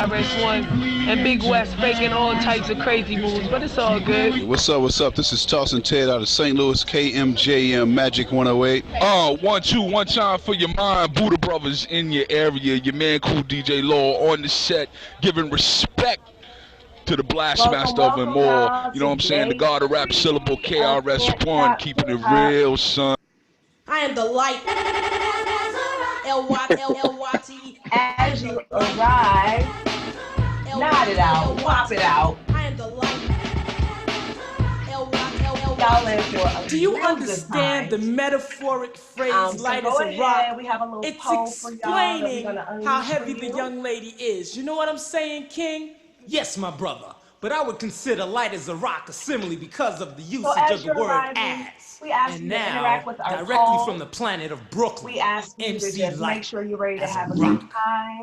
KRS-One and Big West faking all types of crazy moves, but it's all good. What's up? What's up? This is Toss and Ted out of St. Louis, KMJM Magic 108. 1-2, one time for your mind. Buddha Brothers in your area. Your man, Cool DJ Law on the set, giving respect to the Blastmaster of them all. You know what I'm saying? The God of Rap Syllable, KRS-One, keeping it real, son. I am the light. L-Y-T. As you arrive, nod it out, whop it out. I am the light. Y'all in for a Do you real understand the good time. metaphoric phrase So light go as a ahead, rock? we have a little It's poll for y'all that we're explaining gonna unleash how for heavy the you. young lady is. You know what I'm saying, King? Yes, my brother, but I would consider light as a rock a simile because of the usage as of the you're word arriving, as. we ask And you to now, interact with our directly poll. from the planet of Brooklyn, We ask you to MC just Light make sure you're ready to as a have a rock. good time.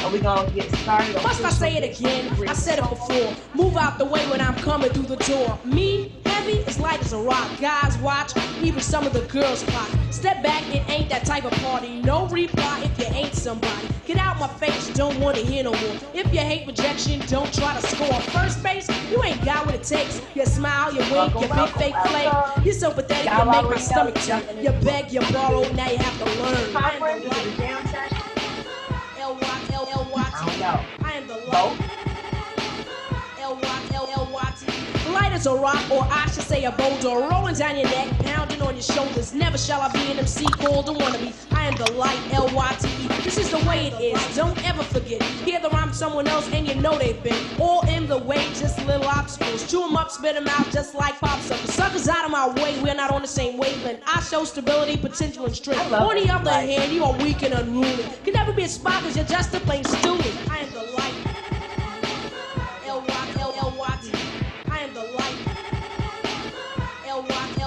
Are we gonna get started? Must I say it again? I said it before. Move out the way when I'm coming through the door. Me, heavy, as light as a rock. Guys watch, even some of the girls plot. Step back, it ain't that type of party. No reply if you ain't somebody. Get out my face, don't want to hear no more. If you hate rejection, don't try to score. First base, you ain't got what it takes. You smile, you wink, you big fake play. You're so pathetic, you make my stomach turn. You beg, you borrow, now you have to learn. Conference, is it a jam session? L-Y-T. No. I am the light. L-Y-T. Light as a rock, or I should say a boulder, rolling down your neck, pounding on your shoulders. Never shall I be an MC called a wannabe. I am the light, L-Y-T-E. This is the way it is, don't ever forget. Hear the rhyme someone else and you know they've been all in the way, just little obstacles. Chew them up, spit them out just like popsicles. Suckers out of my way, we're not on the same wavelength. I show stability, potential, and strength. On the other hand, you are weak and unruly. Can never be a spot because you're just a plain student. I am the light. L-Y-T. I am the light. L-Y-T.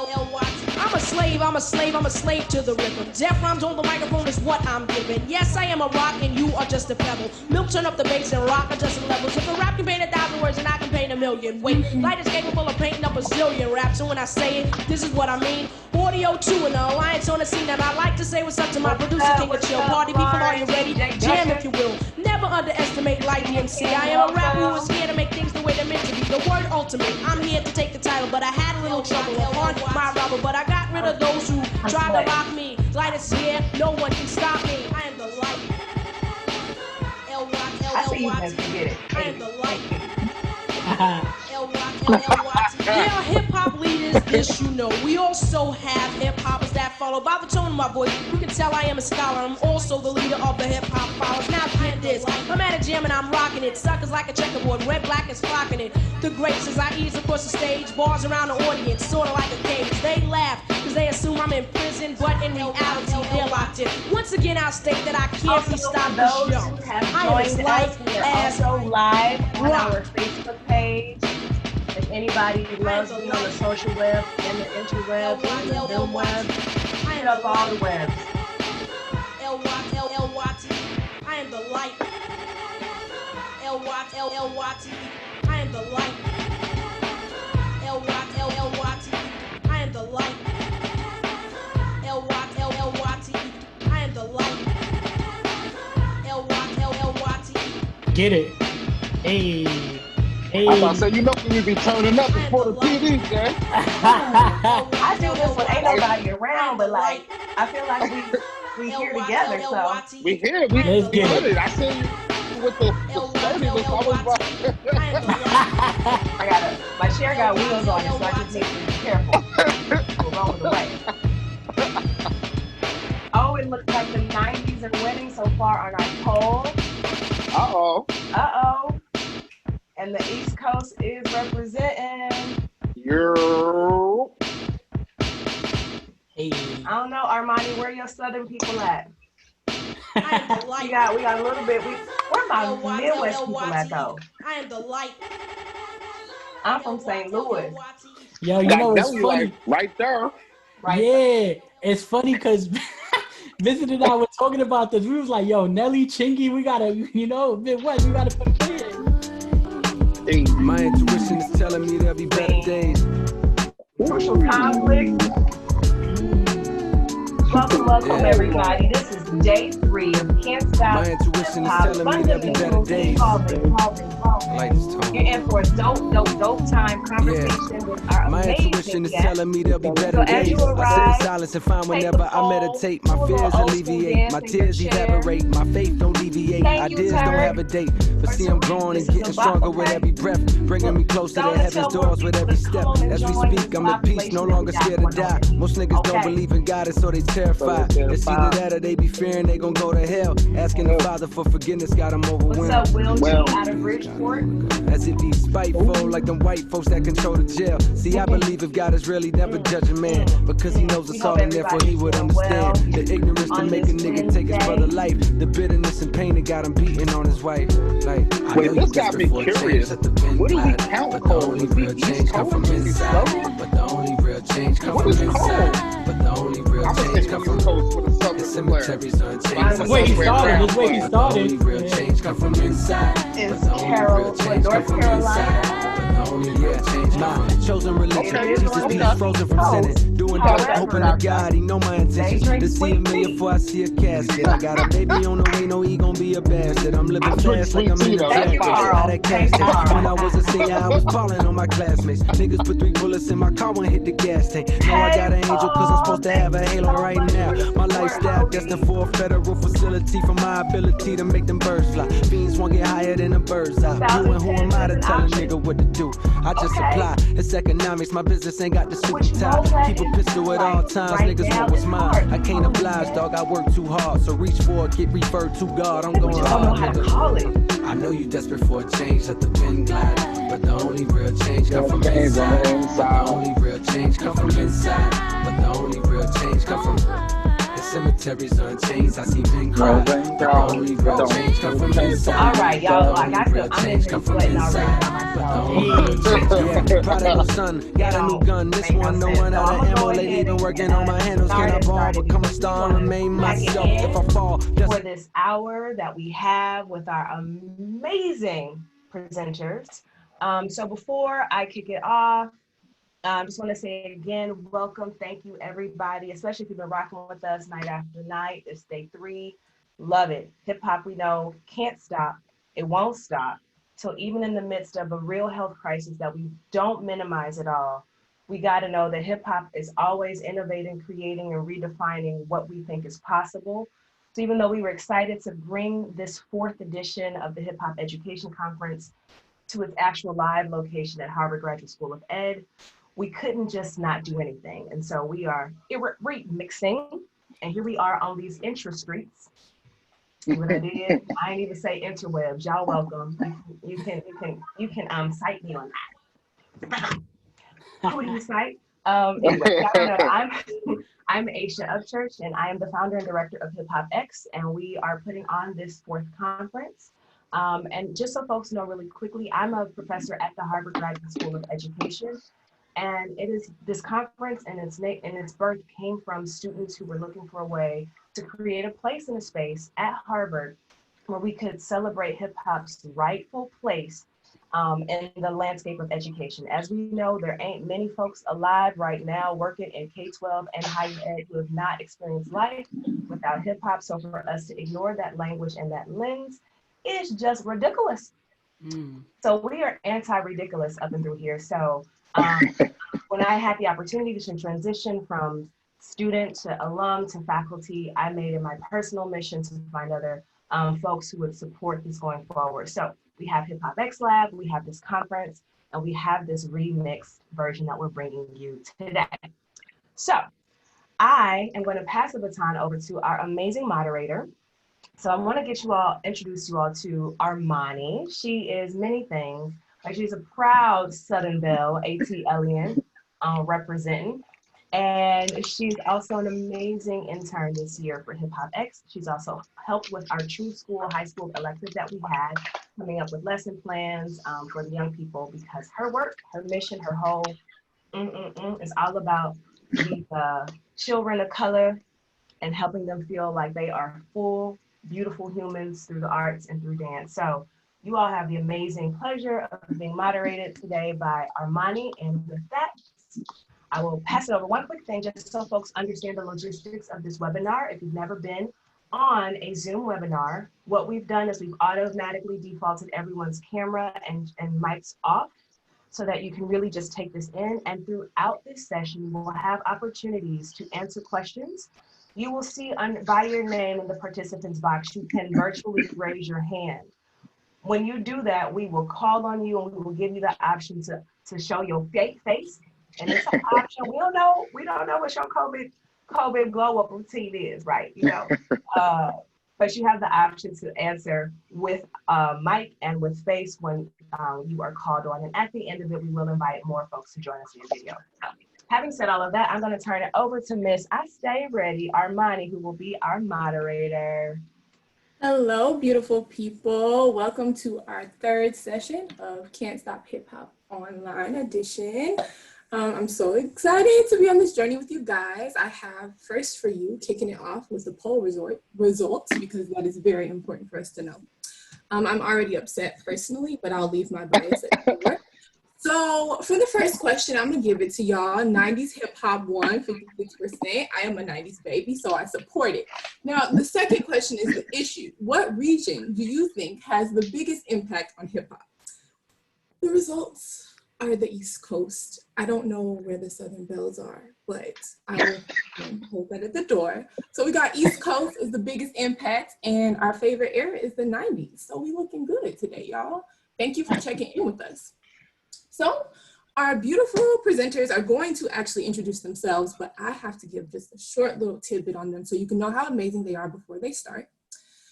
I'm a slave, I'm a slave, I'm a slave to the rhythm. Death rhymes on the microphone is what I'm giving. Yes, I am a rock and you are just a pebble. Milk turn up the bass and rock adjusting levels. If a rap can paint 1,000 words and I can paint 1,000,000. Wait, light is capable of painting up a zillion raps. And when I say it, this is what I mean. Audio 2 and the alliance on the scene. And I like to say what's up to my producer, King of Chill. Party people, are you ready? Jam if you will. Never underestimate Light DMC. I am a rapper who is here to make things the way they're meant to be. The word ultimate. I'm here to take the title, but I had a little trouble on my rubber. But I got rid of those who try to rock me. Light is here, no one can stop me. I am the light. L-Y-T. I am the light. L-Y-T. Yeah, hip-hop leaders, this you know. We also have hip-hoppers that follow. By the tone of my voice, you can tell I am a scholar. I'm also the leader of the hip-hop followers. Now get this, I'm at a jam and I'm rocking it. Suckers like a checkerboard, red, black is flocking it. The greats as I ease across the stage, bars around the audience, sorta like a cage. They laugh, cause they assume I'm in prison, but in reality, they're locked in. Once again, I'll state that I can't be stopped this young. I am as light as also live on our Facebook page. If anybody loves me on the social web and the interweb and the film web, hit up all the webs. L-Y-T. I am the light. L-Y-T. I am the light. L-Y-T. I am the light. L-Y-T. I am the light. L-Y-T. Get it. Hey. Hey. I about to say, you know when you be turning up before the TV, man. I do this when ain't nobody around, but like, I feel like we here together, so. We here, we Let's get did it. it. I seen you with the study, but I was like, My chair got wheels on it, so I just need to be careful. We're rolling away. Oh, it looks like the 90s are winning so far on our poll. uh-oh. Uh-oh. And the East Coast is representing. You're... Hey. I don't know, Armani, where your Southern people at? I am the light. we got a little bit. Where my Midwest people at though? I am the light. I'm from St. Louis. Yo, you know it's funny. Like, right there. Right Yeah, there. it's funny because Vincent and I were talking about this. We was like, yo, Nelly, Chingy, we gotta, Midwest, we gotta put it in. Hey. My intuition is telling me there'll be better days. Social conflict. Welcome, everybody. This is day 3 of Can't Stop. My intuition is telling me there'll be better days. Like this tone. You're in for a dope time conversation with our My amazing intuition is guest. telling me there'll be better as days. you I sit in arrive, silence and find take whenever the I poll, meditate, do a my little fears old school alleviate, dance my in your tears chair. evaporate, my faith don't deviate, Thank you, ideas don't Turk. have a date. But see, I'm growing and This is getting a stronger rock, with okay? every breath, bringing me closer to Don't heaven's tell doors with people every to step. come and As we join speak, this I'm at peace, no population longer that we scared to got die. going on. Most niggas don't Okay. believe in God, and so they terrified. It's either that or they be fearing they gon' go to hell. Asking the Father for forgiveness got them What's overwhelmed. up, Will G Well. out of Bridgeport? As if he's spiteful, like them white folks that control the jail. See, I believe if God is really never judge a man, because he knows us all and therefore he would understand the ignorance to make a nigga take his brother life, the bitterness and pain that got him beating on his wife. Like, I Wait, know this you got me desperate for a curious. change at the pen What do we glide, count but the cold? only Is he real East change come Coast? from Is he inside. Southern? But the only real change come What from is inside. cold? But the only real I'm gonna change say come East from Coast for the the Southern cemeteries players. unchanged. That's where he started. That's where he But the only started. real change come from inside. Is But the only Carol, real change come North from Carolina? inside. But the only real change my chosen religion. Okay, Jesus okay. peace frozen from sinning. Doing dope, However, hoping to God he know my intentions. drink To see sweet a million tea. before I see a casket. I got a baby on the way, no he gon' be a bastard. I'm living I drink fast like sweet I'm in tea, the though. Thank you, That's traffic. Carl. How that Thank cash you, tank. Carl. When I was a senior, I was falling on my classmates. Niggas put 3 bullets in my car and hit the gas tank. Know I got an angel cause I'm supposed to have a halo right now. My lifestyle destined for a federal facility for my ability to make them birds fly. Fiends won't get higher than the birds eye. You and who am I to tell a nigga what to do? I just apply. It's economics, my business ain't got the suit and tie. Keep a pistol at all times, niggas want what's mine. I can't oblige, dog, I work too hard. So reach for it, get referred to God. I'm going Just don't know hard, how to nigga. call it. I know you desperate for a change, let the pen glide. But the only real change come from inside. But the only real change come from inside. But the only real change come from the cemeteries unchanged. I see men cry. But the only real change come from inside. All right, y'all. Like I'm in here sweating already by myself. Yeah, prodigal son, got a new gun. This one, no one out of ammo. Lately been working on my handles. Can I ball, become a star, and remain myself if I fall? For this hour that we have with our amazing presenters. So before I kick it off, I just want to say again, welcome, thank you everybody, especially if you've been rocking with us night after night. It's day 3, love it. Hip hop, we know, can't stop, it won't stop. So even in the midst of a real health crisis that we don't minimize at all, we got to know that hip hop is always innovating, creating, and redefining what we think is possible. So even though we were excited to bring this 4th edition of the Hip Hop Education Conference to its actual live location at Harvard Graduate School of Ed, we couldn't just not do anything. And so we are remixing, and here we are on these intra streets. See what I did? I ain't even say interwebs. Y'all welcome. You can cite me on that. Who do you cite? Anyway, y'all know I'm Aysha Upchurch, and I am the founder and director of HipHopEX, and we are putting on this 4th conference. And just so folks know really quickly, I'm a professor at the Harvard Graduate School of Education. And it is this conference and its birth came from students who were looking for a way to create a place and a space at Harvard where we could celebrate hip hop's rightful place in the landscape of education. As we know, there ain't many folks alive right now working in K-12 and higher ed who have not experienced life without hip hop. So for us to ignore that language and that lens is just ridiculous. So we are anti-ridiculous up and through here. So when I had the opportunity to transition from student to alum to faculty, I made it my personal mission to find other folks who would support this going forward. So we have HipHopEX Lab, we have this conference, and we have this remixed version that we're bringing you today. So I am going to pass the baton over to our amazing moderator. So I want to introduce you all to Armani. She is many things. Like she's a proud Southern Belle, AT representing. And she's also an amazing intern this year for HipHopEX. She's also helped with our True School High School elective that we had, coming up with lesson plans for the young people, because her work, her mission, her whole is all about these children of color and helping them feel like they are full, beautiful humans through the arts and through dance. So you all have the amazing pleasure of being moderated today by Armani. And with that, I will pass it over. One quick thing, just so folks understand the logistics of this webinar. If you've never been on a Zoom webinar. What we've done is we've automatically defaulted everyone's camera and mics off so that you can really just take this in. And throughout this session, we'll have opportunities to answer questions. You will see by your name in the participants box, you can virtually raise your hand. When you do that, we will call on you and we will give you the option to show your fake face. And it's an option. We don't know what your COVID glow up routine is, right? You know, but you have the option to answer with mic and with face when you are called on. And at the end of it, we will invite more folks to join us in the video. Having said all of that, I'm going to turn it over to Miss I Stay Ready, Armani, who will be our moderator. Hello, beautiful people. Welcome to our third session of Can't Stop Hip Hop Online Edition. I'm so excited to be on this journey with you guys. I have first for you, kicking it off with the poll results, because that is very important for us to know. I'm already upset personally, but I'll leave my bias at the door. So for the first question, I'm gonna give it to y'all. 90s hip hop won 56%. I am a 90s baby, so I support it. Now, the second question is the issue. What region do you think has the biggest impact on hip hop? The results are the East Coast. I don't know where the Southern Bells are, but I will hold that at the door. So we got East Coast is the biggest impact, and our favorite era is the 90s. So we looking good today, y'all. Thank you for checking in with us. So our beautiful presenters are going to actually introduce themselves, but I have to give just a short little tidbit on them so you can know how amazing they are before they start.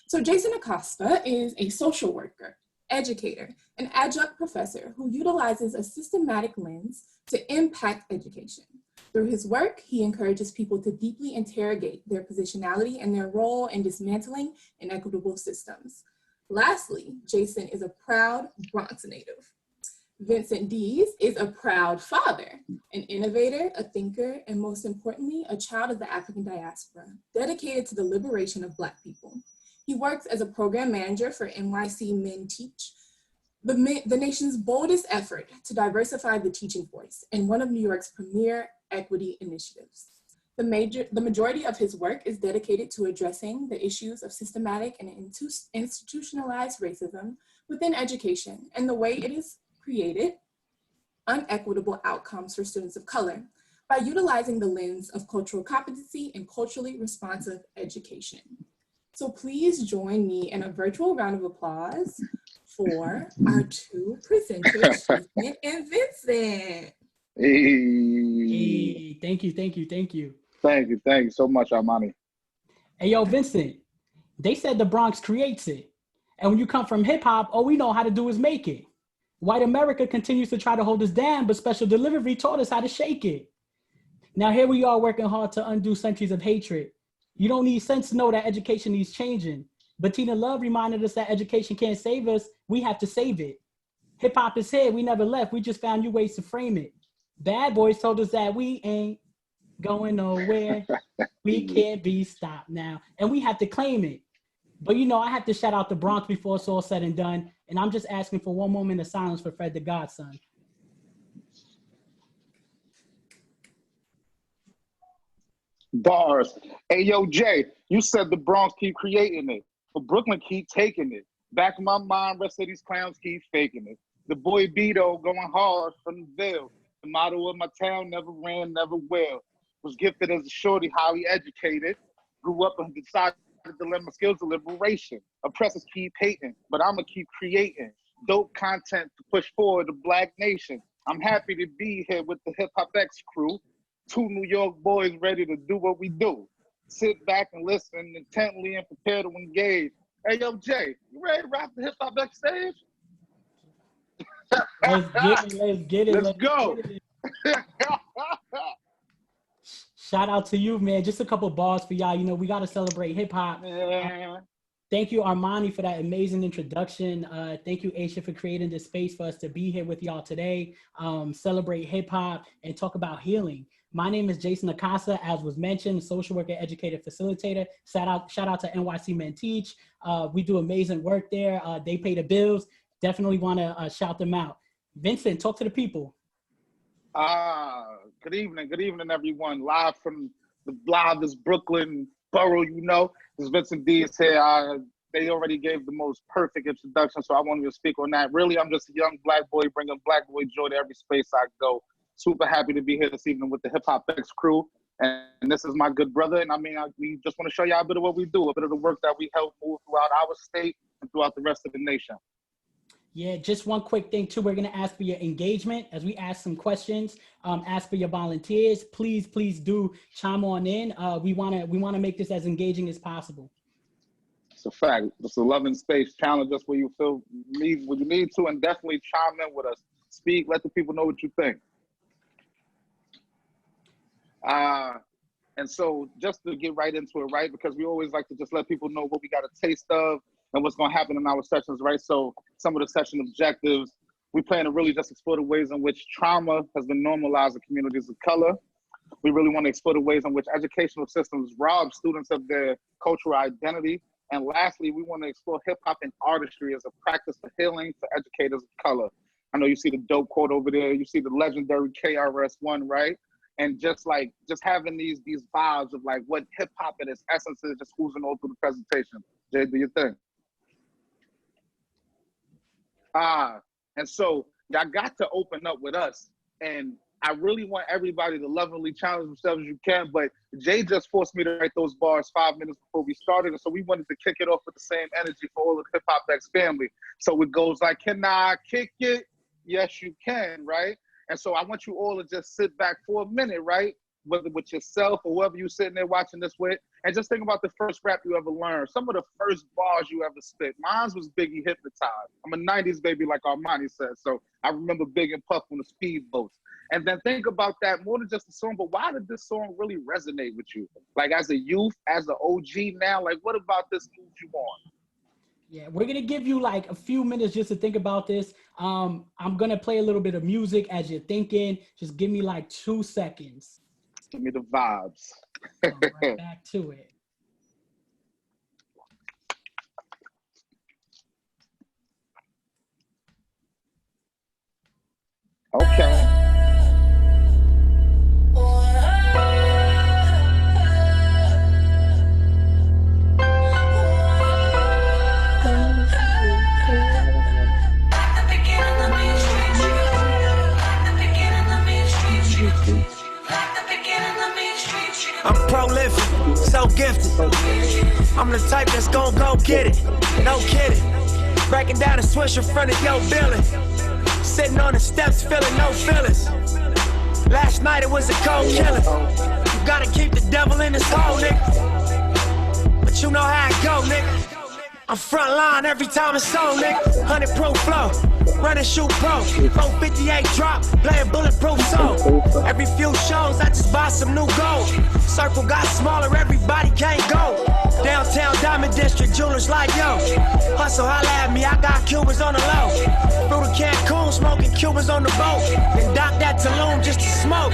So Jason Acosta is a social worker, educator, an adjunct professor who utilizes a systematic lens to impact education. Through his work, he encourages people to deeply interrogate their positionality and their role in dismantling inequitable systems. Lastly, Jason is a proud Bronx native. Vincent Deas is a proud father, an innovator, a thinker, and most importantly, a child of the African diaspora, dedicated to the liberation of Black people. He works as a program manager for NYC Men Teach, the nation's boldest effort to diversify the teaching force and one of New York's premier equity initiatives. The majority of his work is dedicated to addressing the issues of systematic and institutionalized racism within education and the way it is created unequitable outcomes for students of color by utilizing the lens of cultural competency and culturally responsive education. So please join me in a virtual round of applause for our two presenters, Jason and Vincent. Hey, thank you. Thank you so much, Armani. Hey, yo, Vincent, they said the Bronx creates it. And when you come from hip hop, all we know how to do is make it. White America continues to try to hold us down, but special delivery taught us how to shake it. Now here we are working hard to undo centuries of hatred. You don't need sense to know that education needs changing. But Tina Love reminded us that education can't save us, we have to save it. Hip hop is here, we never left, we just found new ways to frame it. Bad Boys told us that we ain't going nowhere. We can't be stopped now, and we have to claim it. But you know, I have to shout out the Bronx before it's all said and done, and I'm just asking for one moment of silence for Fred the Godson. Bars. Hey, yo, Jay, you said the Bronx keep creating it, but Brooklyn keep taking it. Back in my mind, rest of these clowns keep faking it. The boy Beto going hard from the Ville. The motto of my town, never ran, never will. Was gifted as a shorty, highly educated. Grew up and decided to learn my skills of liberation. Oppressors keep hating, but I'ma keep creating dope content to push forward the Black nation. I'm happy to be here with the HipHopEX crew. Two New York boys ready to do what we do. Sit back and listen intently and prepare to engage. Hey, yo, Jay, you ready to rap the HipHopEX stage? Let's get it. Let's go. Get it. Shout out to you, man. Just a couple bars for y'all. You know, we got to celebrate hip hop. Thank you, Armani, for that amazing introduction. Thank you, Aysha, for creating this space for us to be here with y'all today. Celebrate hip hop and talk about healing. My name is Jason Acosta, as was mentioned, social worker, educator, facilitator. Shout out to NYC Men Teach. We do amazing work there. They pay the bills. Definitely want to shout them out. Vincent, talk to the people. Good evening, everyone. Live from the livest Brooklyn thorough, you know. This Vincent Deas here. They already gave the most perfect introduction, so I won't even speak on that. Really, I'm just a young black boy bringing black boy joy to every space I go. Super happy to be here this evening with the HipHopEX crew. And this is my good brother. And I mean, we just want to show y'all a bit of what we do, a bit of the work that we help move throughout our state and throughout the rest of the nation. Yeah, just one quick thing too. We're gonna ask for your engagement as we ask some questions. Ask for your volunteers. Please do chime on in. We wanna make this as engaging as possible. It's a fact. It's a loving space. Challenge us where you feel what you need to, and definitely chime in with us. Speak. Let the people know what you think. And so just to get right into it, right? Because we always like to just let people know what we got a taste of and what's going to happen in our sessions, right? So some of the session objectives, we plan to really just explore the ways in which trauma has been normalized in communities of color. We really want to explore the ways in which educational systems rob students of their cultural identity. And lastly, we want to explore hip hop and artistry as a practice for healing for educators of color. I know you see the dope quote over there. You see the legendary KRS-One, right? And just having these vibes of like what hip hop in its essence is, just oozing all through the presentation. Jay, do your thing. And so y'all got to open up with us. And I really want everybody to lovingly challenge themselves as you can, but Jay just forced me to write those bars 5 minutes before we started. And so we wanted to kick it off with the same energy for all of the HipHopEX family. So it goes like, can I kick it? Yes, you can, right? And so I want you all to just sit back for a minute, right? Whether with yourself or whoever you're sitting there watching this with, and just think about the first rap you ever learned. Some of the first bars you ever spit. Mine was Biggie Hypnotized. I'm a 90s baby like Armani said. So I remember Big and Puff on the speedboats. And then think about that more than just a song, but why did this song really resonate with you? Like as a youth, as an OG now, like what about this moved you on? Yeah, we're gonna give you like a few minutes just to think about this. I'm gonna play a little bit of music as you're thinking. Just give me like 2 seconds. Give me the vibes. Right back to it. Okay. I'm prolific, so gifted. I'm the type that's gon' go get it, no kidding. Breaking down a switch in front of your building. Sitting on the steps, feeling no feelings. Last night it was a cold killing. You gotta keep the devil in his hole, nigga. But you know how it go, nigga. I'm front line every time it's on, nigga. 100 proof flow, running shoot pro. 458 drop, playing bulletproof soul. Every few shows, I just buy some new gold. Circle got smaller, everybody can't go. Downtown Diamond District, jewelers like yo. Hustle, holla at me, I got Cubans on the low. Through the Cancun, smoking Cubans on the boat. Then dock that Tulum just to smoke.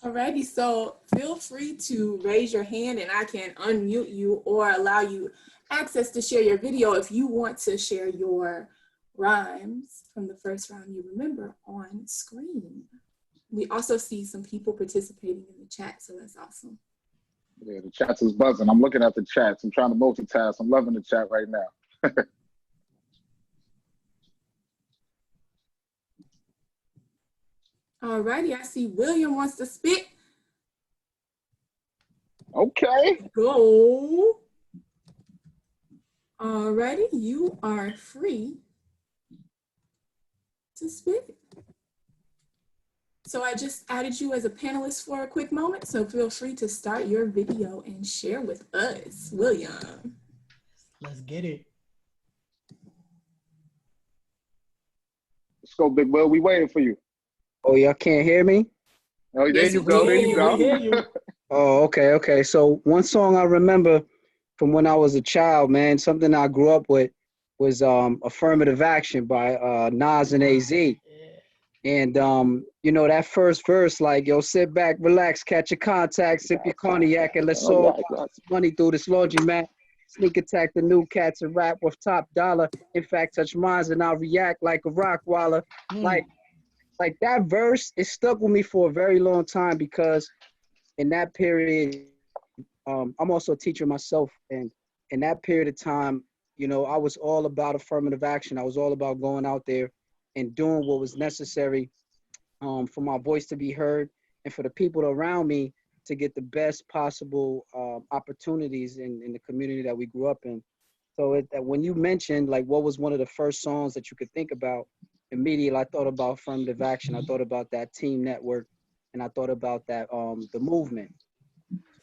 Alrighty, so feel free to raise your hand and I can unmute you or allow you access to share your video if you want to share your rhymes from the first round you remember on screen. We also see some people participating in the chat, so that's awesome. Yeah, the chat is buzzing. I'm looking at the chats. I'm trying to multitask. I'm loving the chat right now. Alrighty, I see William wants to spit. Okay. Go. Alrighty, you are free to spit. So I just added you as a panelist for a quick moment, so feel free to start your video and share with us, William. Let's get it. Let's go, Big Will. We waiting for you. Oh, y'all can't hear me? Oh, there Yes, you go. There you go. We hear you. Oh, okay. So one song I remember from when I was a child, man, something I grew up with was Affirmative Action by Nas and AZ. And, you know, that first verse, like, yo, sit back, relax, catch your contact, sip your cognac, and let's all get money through this laundromat. Sneak attack the new cats and rap with top dollar. In fact, touch mines and I'll react like a rock waller. Like, like that verse, it stuck with me for a very long time because in that period, I'm also a teacher myself, and in that period of time, you know, I was all about affirmative action. I was all about going out there and doing what was necessary for my voice to be heard and for the people around me to get the best possible opportunities in the community that we grew up in. So when you mentioned like what was one of the first songs that you could think about, immediately I thought about affirmative action. I thought about that team network, and I thought about that the movement.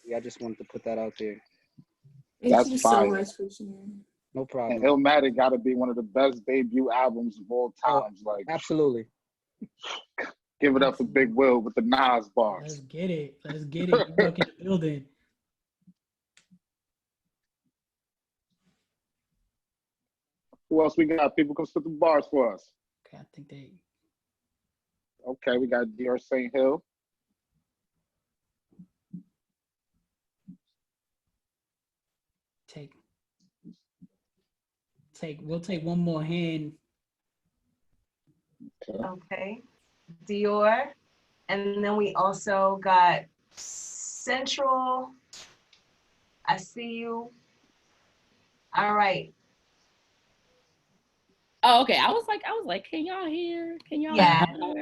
Yeah, I just wanted to put that out there. Thank you so much for sharing. No problem. And Illmatic got to be one of the best debut albums of all times. Like, absolutely. Give it up for Big Will with the Nas bars. Let's get it. Let's get it. You look in the building. Who else we got? People can spit the bars for us. Okay, I think they. Okay, we got Dear St. Hill. We'll take one more hand. Okay. Dior. And then we also got Central. I see you. All right. Oh, okay. I was like, can y'all hear? Can y'all hear? All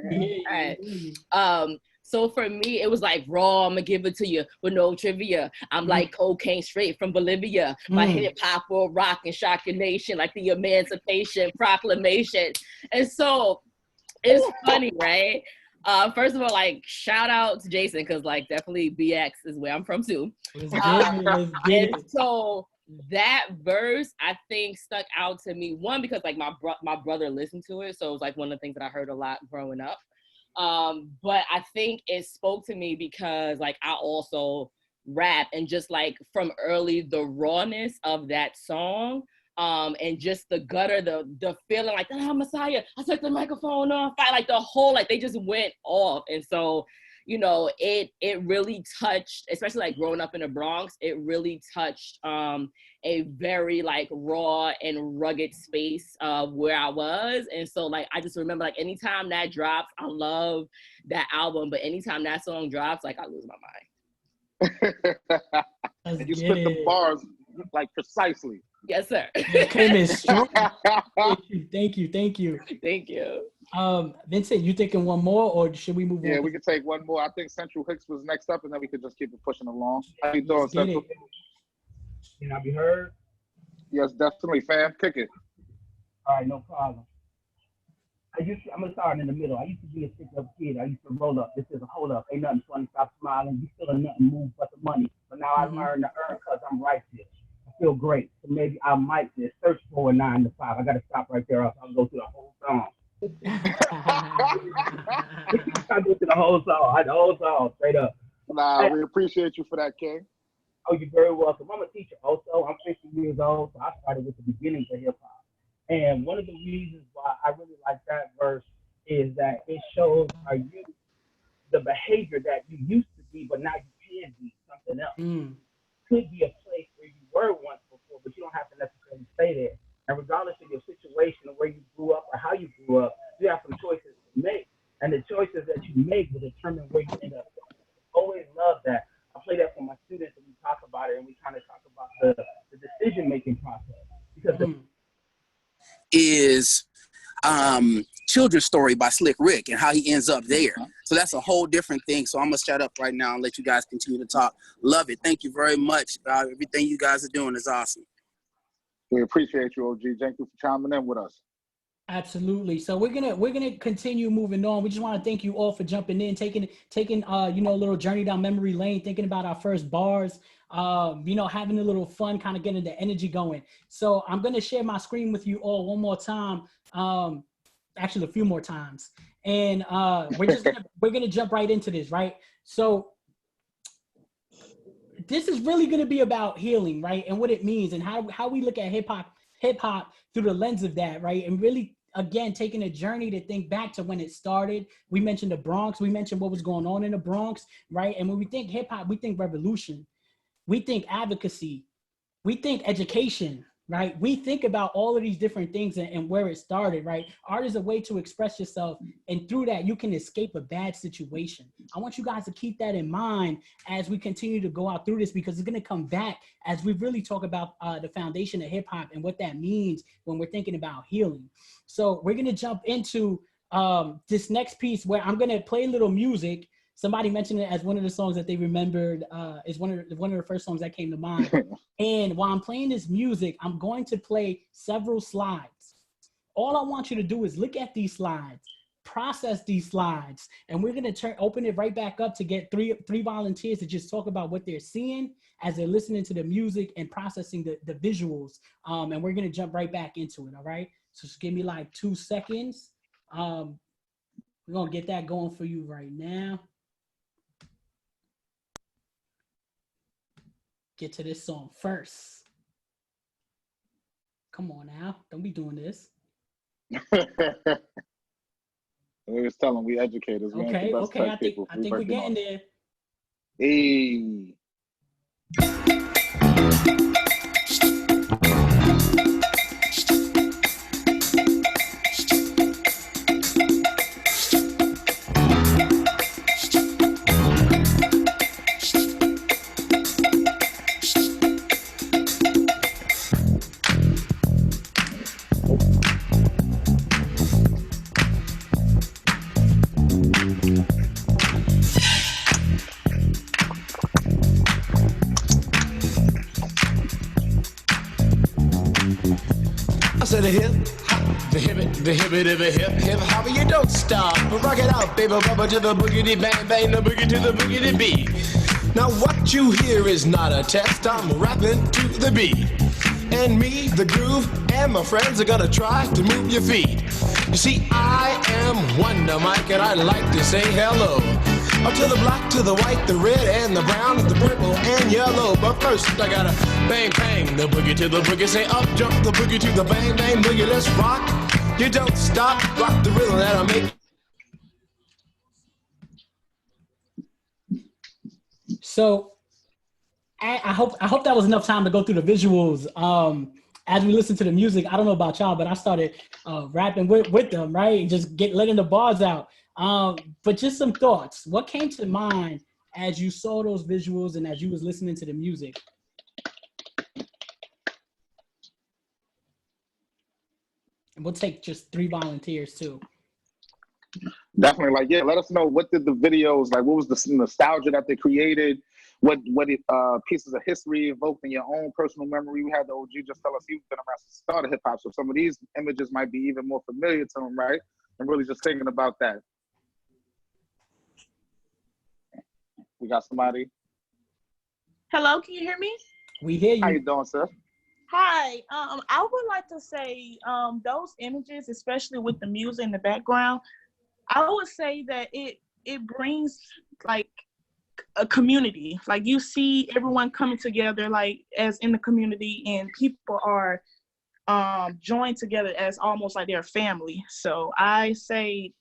right. So for me, it was like raw. I'm gonna give it to you with no trivia. I'm like cocaine straight from Bolivia. My hip hop will rock and shock your nation like the Emancipation Proclamation. And so it's funny, right? First of all, like shout out to Jason because like definitely BX is where I'm from too. And so that verse I think stuck out to me. One because like my brother listened to it, so it was like one of the things that I heard a lot growing up. But I think it spoke to me because like I also rap and just like from early the rawness of that song, and just the gutter, the feeling like, oh, Messiah, I took the microphone off, like the whole, like they just went off. And so, you know, it really touched, especially like growing up in the Bronx, it really touched a very like raw and rugged space of where I was. And so like, I just remember like anytime that drops, I love that album, but anytime that song drops, like I lose my mind. And you spit the bars like precisely. Yes, sir. You came in strong. Thank you. Thank you. Vincent, you thinking one more or should we move on? Yeah, we can take one more. I think Central Hicks was next up and then we could just keep it pushing along. How you doing, Central? Can I be heard? Yes, definitely, fam. Kick it. All right, no problem. I'm going to start in the middle. I used to be a stick-up kid. I used to roll up. This is a hold up. Ain't nothing funny. Stop smiling. You still ain't nothing move but the money. But now I learned to earn because I'm righteous. I feel great. So maybe I might just search for a 9 to 5. I got to stop right there. I'll go through the whole song. I go through the whole song, straight up. Nah, we appreciate you for that, King. Oh, you're very welcome. I'm a teacher also. I'm 50 years old, so I started with the beginnings of hip-hop. And one of the reasons why I really like that verse is that it shows our youth the behavior that you used to be, but now you can be something else. Could be a place where you were once before, but you don't have to necessarily stay there. And regardless of your situation or where you grew up or how you grew up, you have some choices to make. And the choices that you make will determine where you end up. I always love that. I play that for my students and we talk about it and we kind of talk about the decision-making process. Because is Children's Story by Slick Rick and how he ends up there. So that's a whole different thing. So I'm going to shut up right now and let you guys continue to talk. Love it. Thank you very much. Everything you guys are doing is awesome. We appreciate you, OG. Thank you for chiming in with us. Absolutely. So we're gonna continue moving on. We just want to thank you all for jumping in, taking you know, a little journey down memory lane, thinking about our first bars, you know, having a little fun, kind of getting the energy going. So I'm gonna share my screen with you all one more time, actually a few more times, and we're gonna jump right into this, right? So this is really gonna be about healing, right, and what it means, and how we look at hip hop through the lens of that, right? And really, again, taking a journey to think back to when it started. We mentioned the Bronx. We mentioned what was going on in the Bronx, right? And when we think hip hop, we think revolution. We think advocacy. We think education, right? We think about all of these different things and where it started, right? Art is a way to express yourself, and through that, you can escape a bad situation. I want you guys to keep that in mind as we continue to go out through this, because it's gonna come back as we really talk about the foundation of hip hop and what that means when we're thinking about healing. So we're gonna jump into this next piece where I'm gonna play a little music. Somebody mentioned it as one of the songs that they remembered is one of the first songs that came to mind. And while I'm playing this music, I'm going to play several slides. All I want you to do is look at these slides, process these slides, and we're gonna open it right back up to get three volunteers to just talk about what they're seeing as they're listening to the music and processing the visuals. And we're gonna jump right back into it, all right? So just give me like 2 seconds. We're gonna get that going for you right now. Get to this song first. Come on now, don't be doing this. We was telling we educators. We Okay, okay, I think we're getting there. Hey. I said the hip hop, you don't stop, but rock it out, baby, bubba to the boogity bang bang, the boogie to the boogity beat. Now what you hear is not a test, I'm rapping to the beat. And me, the groove, and my friends are gonna try to move your feet. You see, I am Wonder Mike, and I like to say hello. Up to the black, to the white, the red, and the brown, the purple, and yellow. But first, I gotta bang, bang, the boogie to the boogie. Say up, jump the boogie to the bang, bang, boogie. Let's rock. You don't stop, rock the rhythm that I make. So, I hope that was enough time to go through the visuals. As we listen to the music, I don't know about y'all, but I started rapping with them, right? And just letting the bars out. But just some thoughts. What came to mind as you saw those visuals and as you was listening to the music? And we'll take just 3 volunteers too. Definitely, like, yeah, let us know, what did the videos, like, what was the nostalgia that they created? What pieces of history evoked in your own personal memory? We had the OG just tell us he's been around since the start of hip hop, so some of these images might be even more familiar to him, right? And really just thinking about that. We got somebody. Hello, can you hear me? We hear you. How you doing, sir? Hi. I would like to say those images, especially with the music in the background, I would say that it brings like a community. Like you see everyone coming together like as in the community, and people are joined together as almost like their family. So I say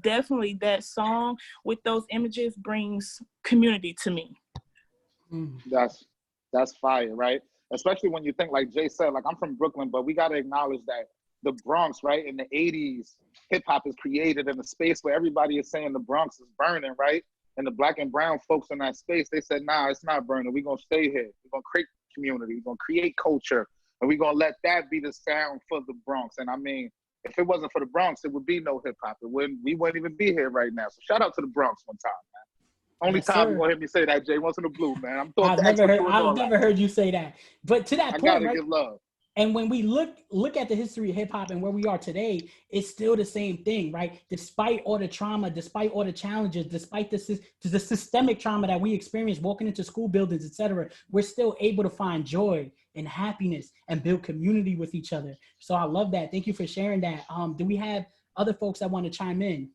definitely that song with those images brings community to me. That's fire, right? Especially when you think, like Jay said, like, I'm from Brooklyn, but we got to acknowledge that the Bronx, right, in the 80s, hip hop is created in a space where everybody is saying the Bronx is burning, right? And the black and brown folks in that space, they said, nah, it's not burning. We're going to stay here. We're going to create community. We're going to create culture. And we're going to let that be the sound for the Bronx. And I mean, if it wasn't for the Bronx, there would be no hip hop. We wouldn't even be here right now. So shout out to the Bronx one time, man. Only Yes, time sir. you're going to hear me say that, Jay, once in the blue, man. I've never heard you say that. But to that point, gotta right? give love. And when we look at the history of hip hop and where we are today, it's still the same thing, right? Despite all the trauma, despite all the challenges, despite the systemic trauma that we experience walking into school buildings, etc., we're still able to find joy and happiness and build community with each other. So I love that. Thank you for sharing that. Do we have other folks that want to chime in?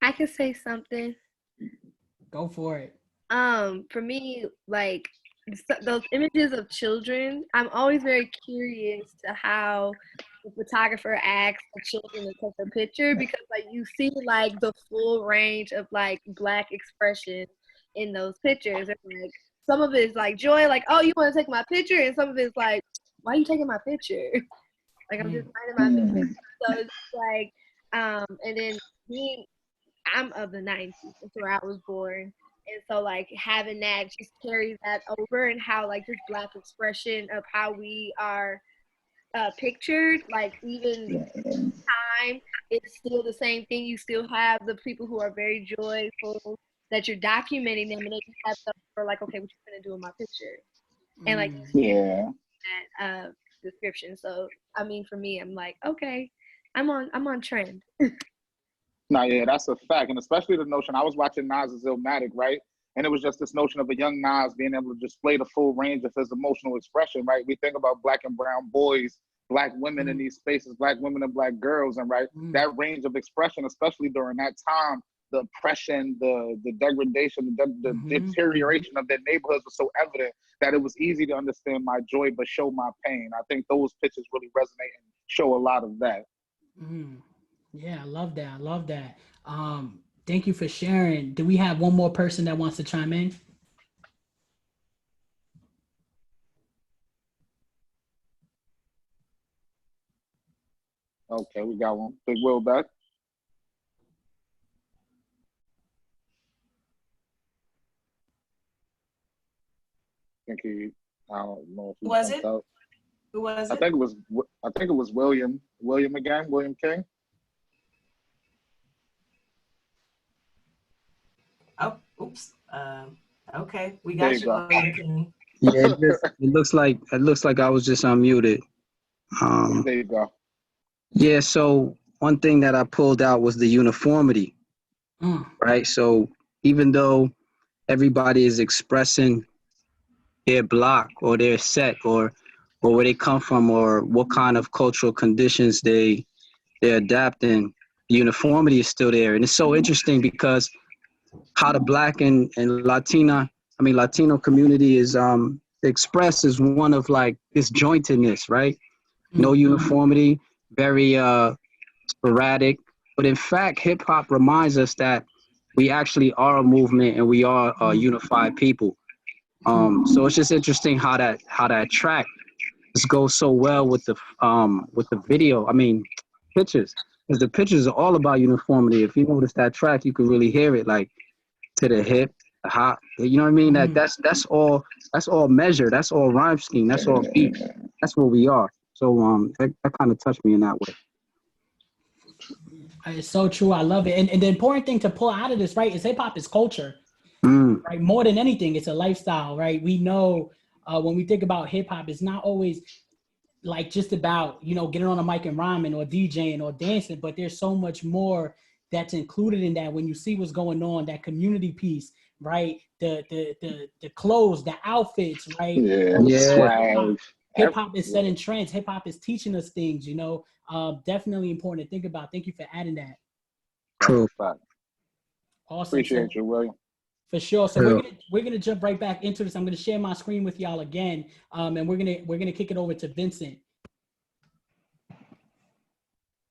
I can say something. Go for it. For me, like those images of children, I'm always very curious to how the photographer asks the children to take a picture, because like you see like the full range of like Black expression in those pictures. And, like some of it is like joy, like, oh, you want to take my picture, and some of it's like, why are you taking my picture? Like, I'm just minding my business. So it's like, and then I'm of the 90s, that's where I was born. And so like having that just carries that over, and how like this Black expression of how we are pictured, like even time, it's still the same thing. You still have the people who are very joyful that you're documenting them, and then you have stuff for like, okay, what you gonna do in my picture? And like that description. So I mean, for me, I'm like, okay, I'm on trend. Nah, yeah, that's a fact. And especially the notion, I was watching Nas's Illmatic, right? And it was just this notion of a young Nas being able to display the full range of his emotional expression, right? We think about Black and brown boys, Black women in these spaces, Black women and Black girls, and right, that range of expression, especially during that time, the oppression, the degradation, the deterioration of their neighborhoods was so evident that it was easy to understand my joy but show my pain. I think those pictures really resonate and show a lot of that. Yeah, I love that. I love that. Thank you for sharing. Do we have one more person that wants to chime in? Okay, we got one. Big Will back. I don't know if he was it? out. Who was it? I think it was William again, William King. Oh, oops. Okay, we got you, William King. Yeah, it looks like I was just unmuted. There you go. Yeah, so one thing that I pulled out was the uniformity, right? So even though everybody is expressing their block or their set or where they come from or what kind of cultural conditions they're adapting, the uniformity is still there. And it's so interesting because how the Black and Latino community is expressed as one of like disjointedness, right? No uniformity, very sporadic. But in fact, hip hop reminds us that we actually are a movement and we are a unified people. So it's just interesting how that track just goes so well with the video. I mean, pictures, because the pictures are all about uniformity. If you notice that track, you can really hear it, like to the hip, the hop. You know what I mean? That's all measure. That's all rhyme scheme. That's all beat. That's what we are. So that kind of touched me in that way. It's so true. I love it. And the important thing to pull out of this, right, is hip hop is culture. Right, more than anything, it's a lifestyle, right? We know when we think about hip hop, it's not always like just about, you know, getting on a mic and rhyming or DJing or dancing, but there's so much more that's included in that when you see what's going on, that community piece, right? The clothes, the outfits, right? Hip hop is setting trends. Hip hop is teaching us things, you know. Definitely important to think about. Thank you for adding that. True. Awesome. Appreciate you, William. For sure. So we're gonna jump right back into this. I'm gonna share my screen with y'all again, and we're gonna kick it over to Vincent.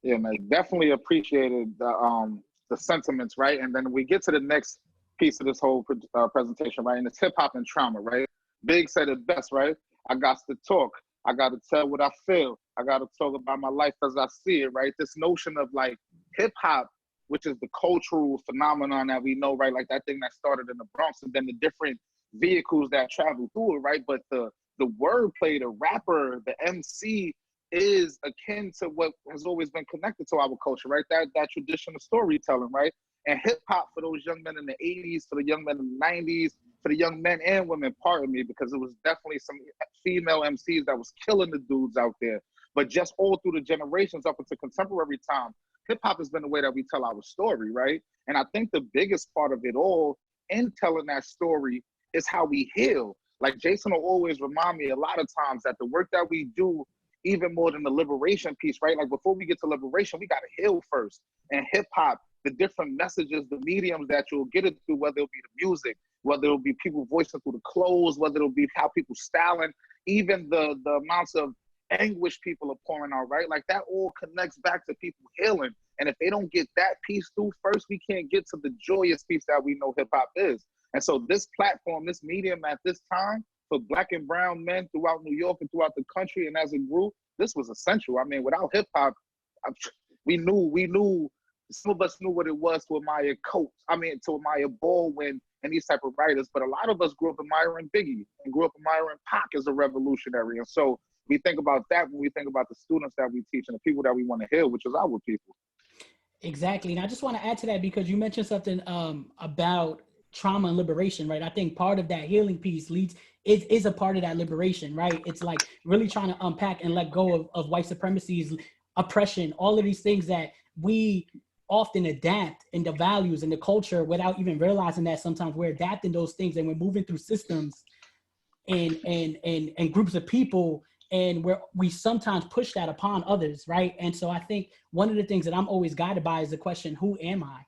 Yeah, man, definitely appreciated the sentiments, right? And then we get to the next piece of this whole presentation, right? And it's hip hop and trauma, right? Big said it best, right? I got to talk. I got to tell what I feel. I got to talk about my life as I see it, right? This notion of like hip hop, which is the cultural phenomenon that we know, right? Like that thing that started in the Bronx and then the different vehicles that travel through it, right? But the wordplay, the rapper, the MC is akin to what has always been connected to our culture, right? That tradition of storytelling, right? And hip hop for those young men in the 80s, for the young men in the 90s, for the young men and women, pardon me, because it was definitely some female MCs that was killing the dudes out there. But just all through the generations up into contemporary time, hip hop has been the way that we tell our story, right? And I think the biggest part of it all in telling that story is how we heal. Like Jason will always remind me a lot of times that the work that we do, even more than the liberation piece, right? Like before we get to liberation, we got to heal first. And hip hop, the different messages, the mediums that you'll get it through, whether it'll be the music, whether it'll be people voicing through the clothes, whether it'll be how people styling, even the amounts of anguish people are pouring out, right? Like that all connects back to people healing. And if they don't get that piece through first, we can't get to the joyous piece that we know hip hop is. And so this platform, this medium at this time for Black and brown men throughout New York and throughout the country and as a group, this was essential. I mean, without hip hop, we knew, some of us knew what it was to admire Coates, to admire Baldwin and these type of writers, but a lot of us grew up admiring Biggie and grew up admiring Pac as a revolutionary. And so we think about that when we think about the students that we teach and the people that we want to hear, which is our people. Exactly. And I just want to add to that because you mentioned something about trauma and liberation, right? I think part of that healing piece is a part of that liberation, right? It's like really trying to unpack and let go of white supremacy's oppression, all of these things that we often adapt in the values and the culture without even realizing that sometimes we're adapting those things and we're moving through systems and groups of people, and we sometimes push that upon others, right? And so I think one of the things that I'm always guided by is the question, who am I?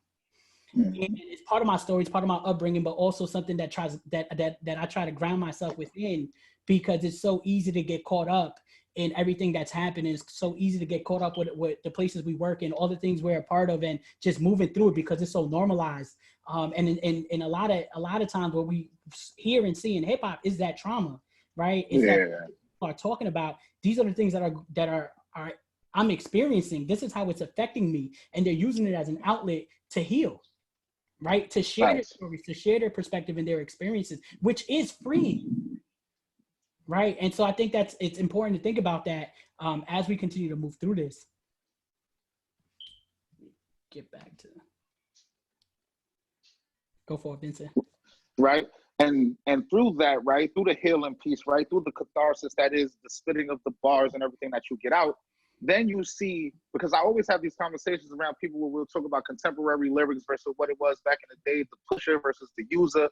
It's part of my story, it's part of my upbringing, but also something that I try to ground myself within, because it's so easy to get caught up in everything that's happening. It's so easy to get caught up with the places we work in, all the things we're a part of, and just moving through it because it's so normalized. And a lot of times what we hear and see in hip hop is that trauma, right? It's that people are talking about. These are the things that are I'm experiencing. This is how it's affecting me, and they're using it as an outlet to heal, right? To share their stories, to share their perspective and their experiences, which is free. Right. And so I think it's important to think about that as we continue to move through this. Get back to go for it, Vincent. Right. And through that, right, through the healing piece, right, through the catharsis that is the spitting of the bars and everything that you get out, then you see, because I always have these conversations around people where we'll talk about contemporary lyrics versus what it was back in the day, the pusher versus the user.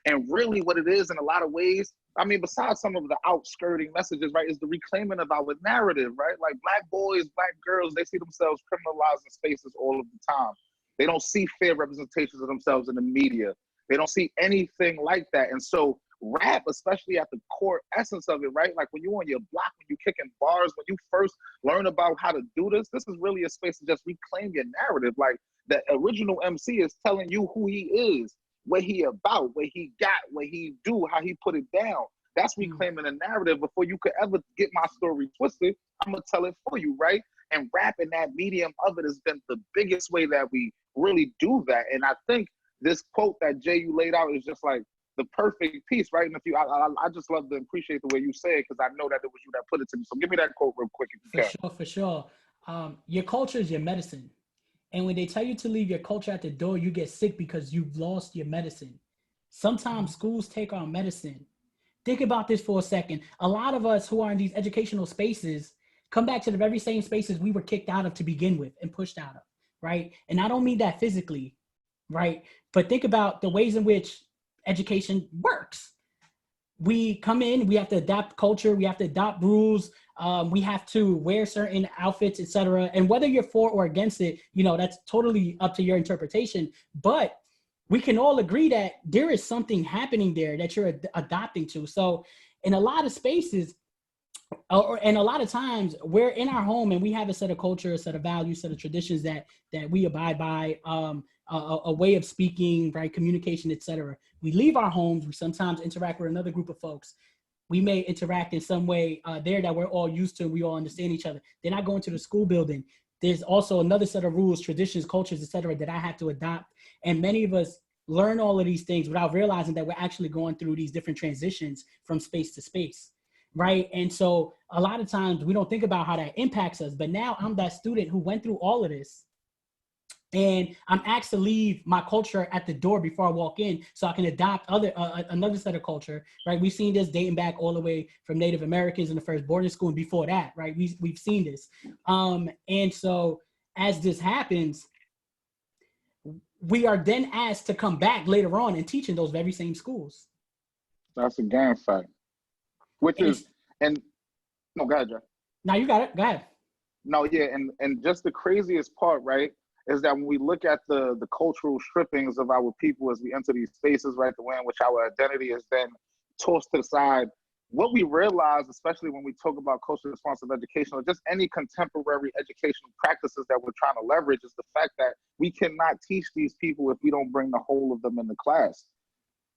And really what it is in a lot of ways, besides some of the outskirting messages, right, is the reclaiming of our narrative, right? Like Black boys, Black girls, they see themselves criminalized in spaces all of the time. They don't see fair representations of themselves in the media. They don't see anything like that. And so rap, especially at the core essence of it, right? Like when you're on your block, when you're kicking bars, when you first learn about how to do this is really a space to just reclaim your narrative. Like the original MC is telling you who he is, what he about, what he got, what he do, how he put it down. That's reclaiming a narrative. Before you could ever get my story twisted, I'm gonna tell it for you, right? And rap in that medium of it has been the biggest way that we really do that. And I think this quote that Jay you laid out is just like the perfect piece, right? And if you, I just love to appreciate the way you say it, because I know that it was you that put it to me. So give me that quote real quick if you can. For sure. Your culture is your medicine. And when they tell you to leave your culture at the door, you get sick because you've lost your medicine. Sometimes schools take our medicine. Think about this for a second. A lot of us who are in these educational spaces come back to the very same spaces we were kicked out of to begin with and pushed out of, right? And I don't mean that physically, right? But think about the ways in which education works. We come in, we have to adapt culture, we have to adopt rules, we have to wear certain outfits, etc. And whether you're for or against it, that's totally up to your interpretation. But we can all agree that there is something happening there that you're adopting to. So in a lot of spaces, and a lot of times we're in our home and we have a set of culture, a set of values, set of traditions that we abide by, a way of speaking, right, communication, etc. We leave our homes, we sometimes interact with another group of folks. We may interact in some way there that we're all used to and we all understand each other. Then I go into the school building. There's also another set of rules, traditions, cultures, etc. that I have to adopt. And many of us learn all of these things without realizing that we're actually going through these different transitions from space to space, right? And so a lot of times we don't think about how that impacts us. But now I'm that student who went through all of this. And I'm asked to leave my culture at the door before I walk in so I can adopt another set of culture, right? We've seen this dating back all the way from Native Americans in the first boarding school and before that, right? We've seen this. And so as this happens, we are then asked to come back later on and teach in those very same schools. That's a damn fact. No, go ahead, Joe. No, you got it. Go ahead. No, yeah, and just the craziest part, right, is that when we look at the cultural strippings of our people as we enter these spaces, right, the way in which our identity is then tossed to the side, what we realize, especially when we talk about culturally responsive education or just any contemporary educational practices that we're trying to leverage, is the fact that we cannot teach these people if we don't bring the whole of them into class.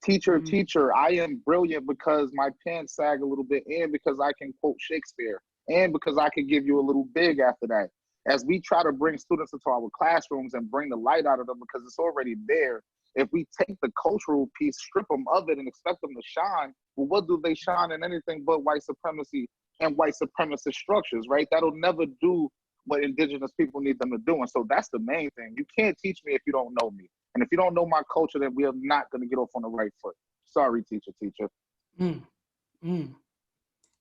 Teacher, I am brilliant because my pants sag a little bit and because I can quote Shakespeare and because I can give you a little big after that. As we try to bring students into our classrooms and bring the light out of them because it's already there, if we take the cultural piece, strip them of it and expect them to shine, well, what do they shine in anything but white supremacy and white supremacist structures, right? That'll never do what indigenous people need them to do. And so that's the main thing. You can't teach me if you don't know me. And if you don't know my culture, then we are not going to get off on the right foot. Sorry, teacher.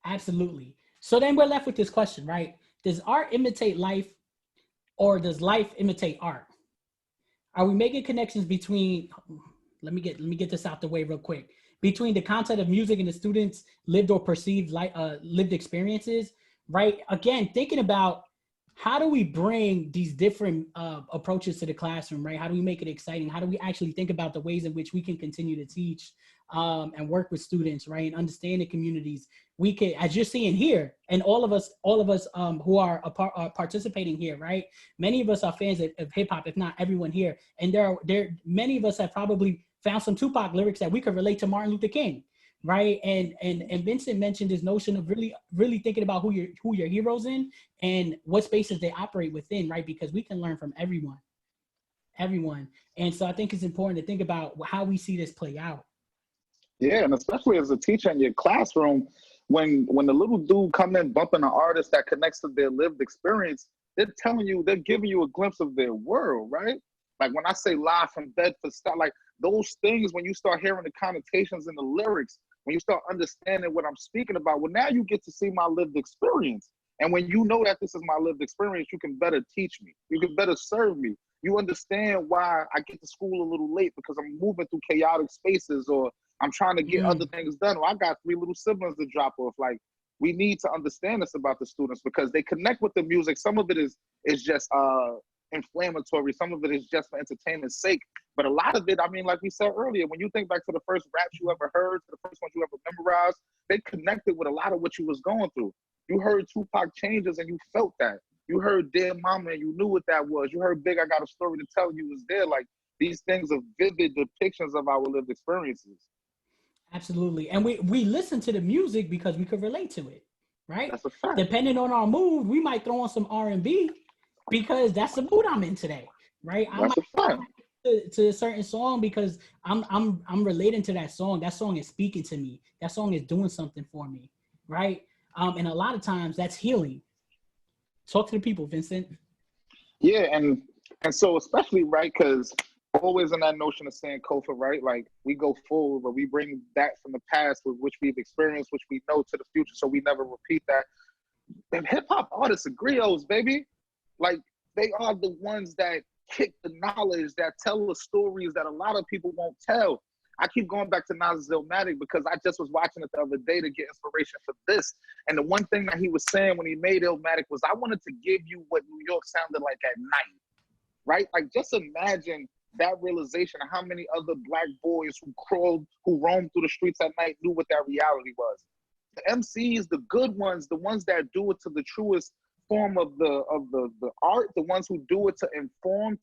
Absolutely. So then we're left with this question, right? Does art imitate life or does life imitate art? Are we making connections between, let me get this out the way real quick, between the content of music and the students' lived or perceived lived experiences, right? Again, thinking about how do we bring these different approaches to the classroom, right? How do we make it exciting? How do we actually think about the ways in which we can continue to teach and work with students, right? And understand the communities. We can, as you're seeing here, and all of us who are participating here, right? Many of us are fans of hip hop, if not everyone here. And many of us have probably found some Tupac lyrics that we could relate to Martin Luther King, right? And Vincent mentioned this notion of really thinking about who your heroes in and what spaces they operate within, right? Because we can learn from everyone. And so I think it's important to think about how we see this play out. Yeah, and especially as a teacher in your classroom, when the little dude come in bumping an artist that connects to their lived experience, they're giving you a glimpse of their world, right? Like when I say live from Bedford, like those things, when you start hearing the connotations in the lyrics, when you start understanding what I'm speaking about, well, now you get to see my lived experience. And when you know that this is my lived experience, you can better teach me. You can better serve me. You understand why I get to school a little late because I'm moving through chaotic spaces, or I'm trying to get other things done, or I got 3 little siblings to drop off. Like, we need to understand this about the students because they connect with the music. Some of it is just inflammatory. Some of it is just for entertainment's sake. But a lot of it, I mean, like we said earlier, when you think back to the first raps you ever heard, to the first ones you ever memorized, they connected with a lot of what you was going through. You heard Tupac Changes and you felt that. You heard Dear Mama and you knew what that was. You heard Big I Got a Story to Tell You was there. Like, these things are vivid depictions of our lived experiences. Absolutely. And we listen to the music because we could relate to it, right? That's a fact. Depending on our mood, we might throw on some R&B because that's the mood I'm in today, right? That's a fact. To a certain song because I'm relating to that song. That song is speaking to me. That song is doing something for me, right? And a lot of times that's healing. Talk to the people, Vincent. Yeah, and so especially, right, because always in that notion of saying Kofa, right? Like, we go forward, but we bring that from the past with which we've experienced, which we know, to the future, so we never repeat that. And hip-hop artists are griots, baby. Like, they are the ones that kick the knowledge, that tell the stories that a lot of people won't tell. I keep going back to Nas Illmatic because I just was watching it the other day to get inspiration for this. And the one thing that he was saying when he made Illmatic was, I wanted to give you what New York sounded like at night, right? Like, just imagine that realization of how many other Black boys who roamed through the streets at night knew what that reality was. The MCs, the good ones, the ones that do it to the truest form of the art, the ones who do it to inform,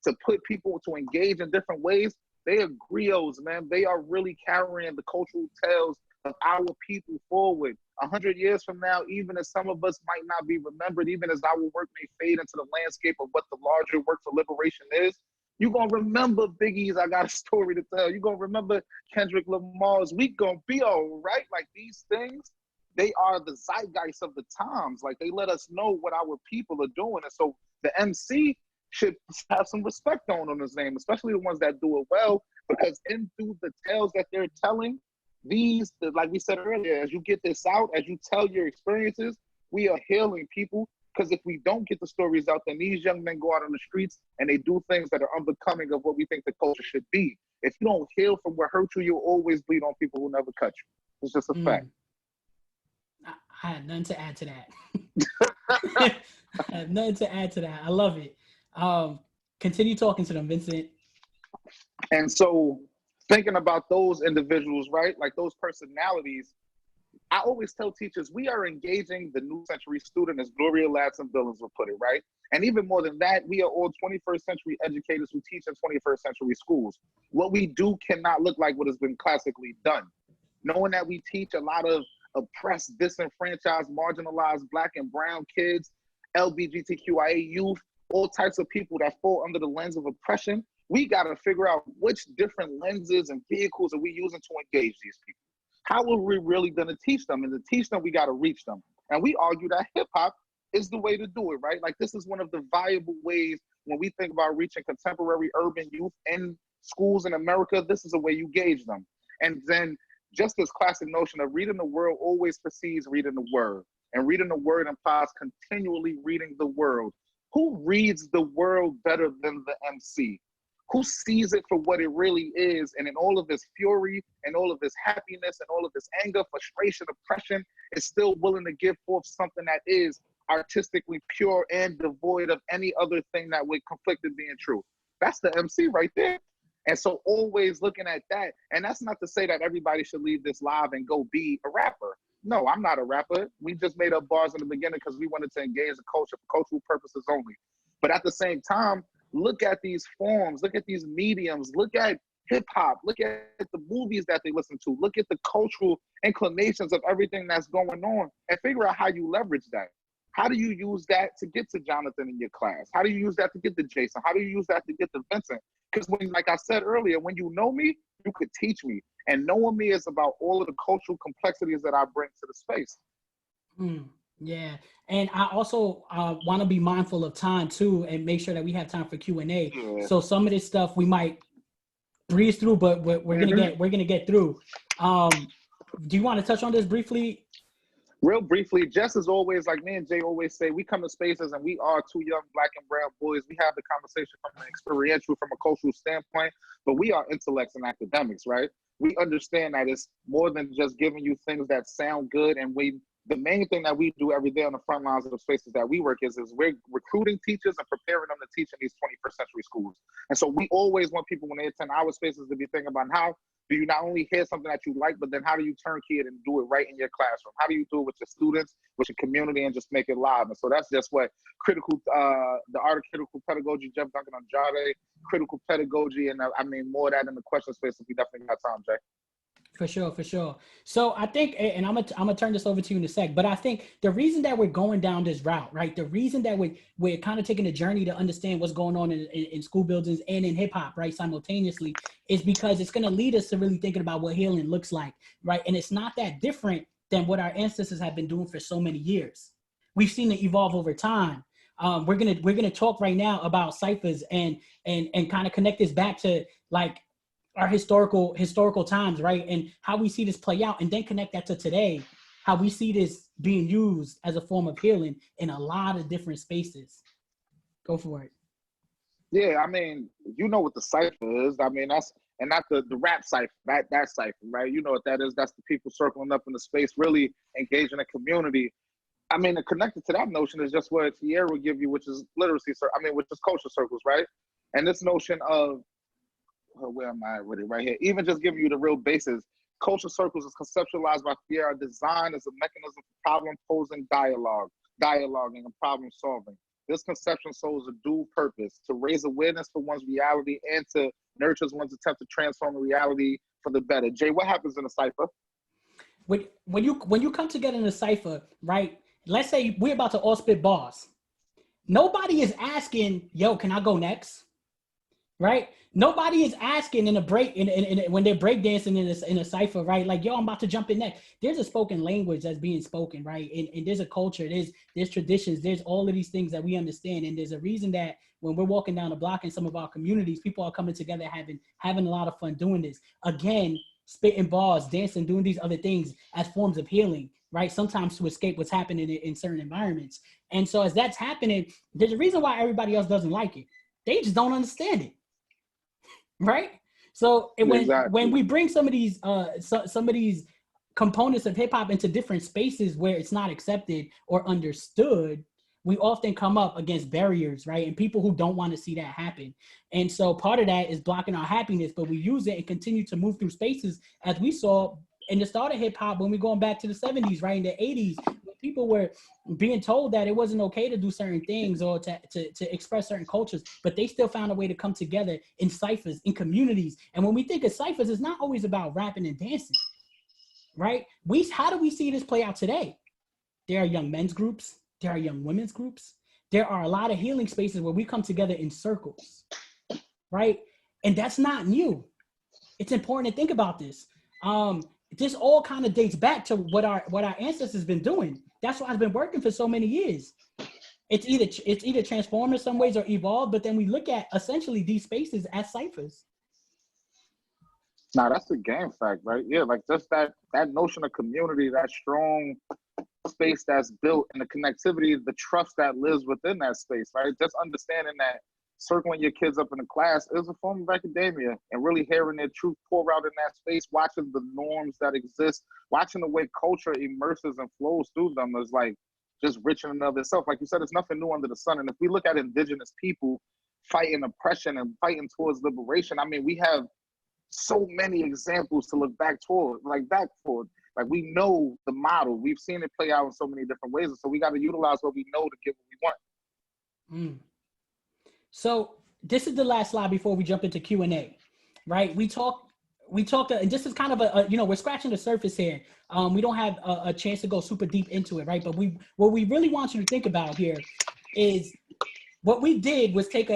to put people to engage in different ways, they are griots, man. They are really carrying the cultural tales of our people forward. 100 years from now, even as some of us might not be remembered, even as our work may fade into the landscape of what the larger work for liberation is, you're going to remember Biggie's I Got a Story to Tell. You're going to remember Kendrick Lamar's We Gonna Be All Right. Like, these things, they are the zeitgeist of the times. Like, they let us know what our people are doing. And so the MC should have some respect on his name, especially the ones that do it well, because through the tales that they're telling, these, like we said earlier, as you get this out, as you tell your experiences, we are healing people. Because if we don't get the stories out, then these young men go out on the streets and they do things that are unbecoming of what we think the culture should be. If you don't heal from what hurt you, you'll always bleed on people who never cut you. It's just a fact. I had nothing to add to that. I have nothing to add to that. I love it. Continue talking to them, Vincent. And so thinking about those individuals, right? Like those personalities, I always tell teachers, we are engaging the new century student, as Gloria Ladson Billings would put it, right? And even more than that, we are all 21st century educators who teach in 21st century schools. What we do cannot look like what has been classically done. Knowing that we teach a lot of oppressed, disenfranchised, marginalized Black and brown kids, LGBTQIA youth, all types of people that fall under the lens of oppression, we got to figure out which different lenses and vehicles are we using to engage these people. How are we really going to teach them? And to teach them, we got to reach them. And we argue that hip hop is the way to do it, right? Like, this is one of the viable ways when we think about reaching contemporary urban youth in schools in America. This is a way you gauge them. And then just this classic notion of reading the world always precedes reading the word. And reading the word implies continually reading the world. Who reads the world better than the MC? Who sees it for what it really is, and in all of this fury and all of this happiness and all of this anger, frustration, oppression, is still willing to give forth something that is artistically pure and devoid of any other thing that would conflict with being true? That's the MC right there. And so always looking at that, and that's not to say that everybody should leave this live and go be a rapper. No, I'm not a rapper. We just made up bars in the beginning because we wanted to engage the culture for cultural purposes only. But at the same time, look at these forms, look at these mediums, look at hip hop, look at the movies that they listen to, look at the cultural inclinations of everything that's going on, and figure out how you leverage that. How do you use that to get to Jonathan in your class? How do you use that to get to Jason? How do you use that to get to Vincent? Because when, like I said earlier, when you know me, you could teach me. And knowing me is about all of the cultural complexities that I bring to the space. Yeah, and I also want to be mindful of time too, and make sure that we have time for Q&A. Yeah. So some of this stuff we might breeze through, but we're gonna get through. Do you want to touch on this briefly? Real briefly, just as always, like me and Jay always say, we come to spaces and we are two young Black and brown boys. We have the conversation from an experiential, from a cultural standpoint, but we are intellects and academics, right? We understand that it's more than just giving you things that sound good, and the main thing that we do every day on the front lines of the spaces that we work is we're recruiting teachers and preparing them to teach in these 21st century schools. And so we always want people, when they attend our spaces, to be thinking about how do you not only hear something that you like, but then how do you turnkey it and do it right in your classroom? How do you do it with your students, with your community, and just make it live? And so that's just what the art of critical pedagogy, Jeff Duncan Andrade, critical pedagogy, and I mean, more of that in the question space if we definitely got time, Jay. For sure. So I think, and I'm gonna turn this over to you in a sec, but I think the reason that we're going down this route, right? The reason that we're kind of taking a journey to understand what's going on in school buildings and in hip hop, right, simultaneously, is because it's gonna lead us to really thinking about what healing looks like, right? And it's not that different than what our ancestors have been doing for so many years. We've seen it evolve over time. We're gonna talk right now about ciphers and kind of connect this back to like our historical times, right? And how we see this play out, and then connect that to today, how we see this being used as a form of healing in a lot of different spaces. Go for it. Yeah, I mean, you know what the cipher is. I mean, that's, and not the rap cipher, that cipher, right? You know what that is. That's the people circling up in the space, really engaging the community. I mean, connected to that notion is just what Tierra will give you, which is literacy, which is culture circles, right? And this notion of, where am I with it right here? Even just giving you the real basis. Culture circles is conceptualized by Tierra, designed as a mechanism for problem-posing dialoguing and problem-solving. This conception serves a dual purpose: to raise awareness for one's reality and to nurture one's attempt to transform the reality for the better. Jay, what happens in a cipher? When you come together in a cipher, right? Let's say we're about to all spit bars. Nobody is asking, "Yo, can I go next?" Right? Nobody is asking in a break when they're breakdancing in a cipher, right? Like, yo, I'm about to jump in next. There's a spoken language that's being spoken, right? And there's a culture, there's traditions, there's all of these things that we understand. And there's a reason that when we're walking down the block in some of our communities, people are coming together, having a lot of fun doing this. Again, spitting bars, dancing, doing these other things as forms of healing, right? Sometimes to escape what's happening in certain environments. And so as that's happening, there's a reason why everybody else doesn't like it. They just don't understand it. Right. So when we bring some of these components of hip hop into different spaces where it's not accepted or understood, we often come up against barriers, right? And people who don't want to see that happen. And so part of that is blocking our happiness, but we use it and continue to move through spaces as we saw in the start of hip hop when we're going back to the 70s, right? In the 80s, people were being told that it wasn't okay to do certain things or to express certain cultures, but they still found a way to come together in ciphers, in communities. And when we think of ciphers, it's not always about rapping and dancing, right? How do we see this play out today? There are young men's groups. There are young women's groups. There are a lot of healing spaces where we come together in circles, right? And that's not new. It's important to think about this. This all kind of dates back to what our ancestors been doing. That's why it's been working for so many years. It's either transformed in some ways or evolved, but then we look at essentially these spaces as ciphers. Now that's a game fact, right? Yeah, like just that notion of community, that strong space that's built, and the connectivity, the trust that lives within that space, right? Just understanding that circling your kids up in a class is a form of academia, and really hearing their truth pour out in that space, watching the norms that exist, watching the way culture immerses and flows through them is like just rich in and of itself. Like you said, there's nothing new under the sun. And if we look at indigenous people fighting oppression and fighting towards liberation, I mean, we have so many examples to look back toward. Like we know the model. We've seen it play out in so many different ways. And so we got to utilize what we know to get what we want. So this is the last slide before we jump into Q&A, right? We talked, and this is kind of we're scratching the surface here. We don't have a chance to go super deep into it, right? But what we really want you to think about here is what we did was take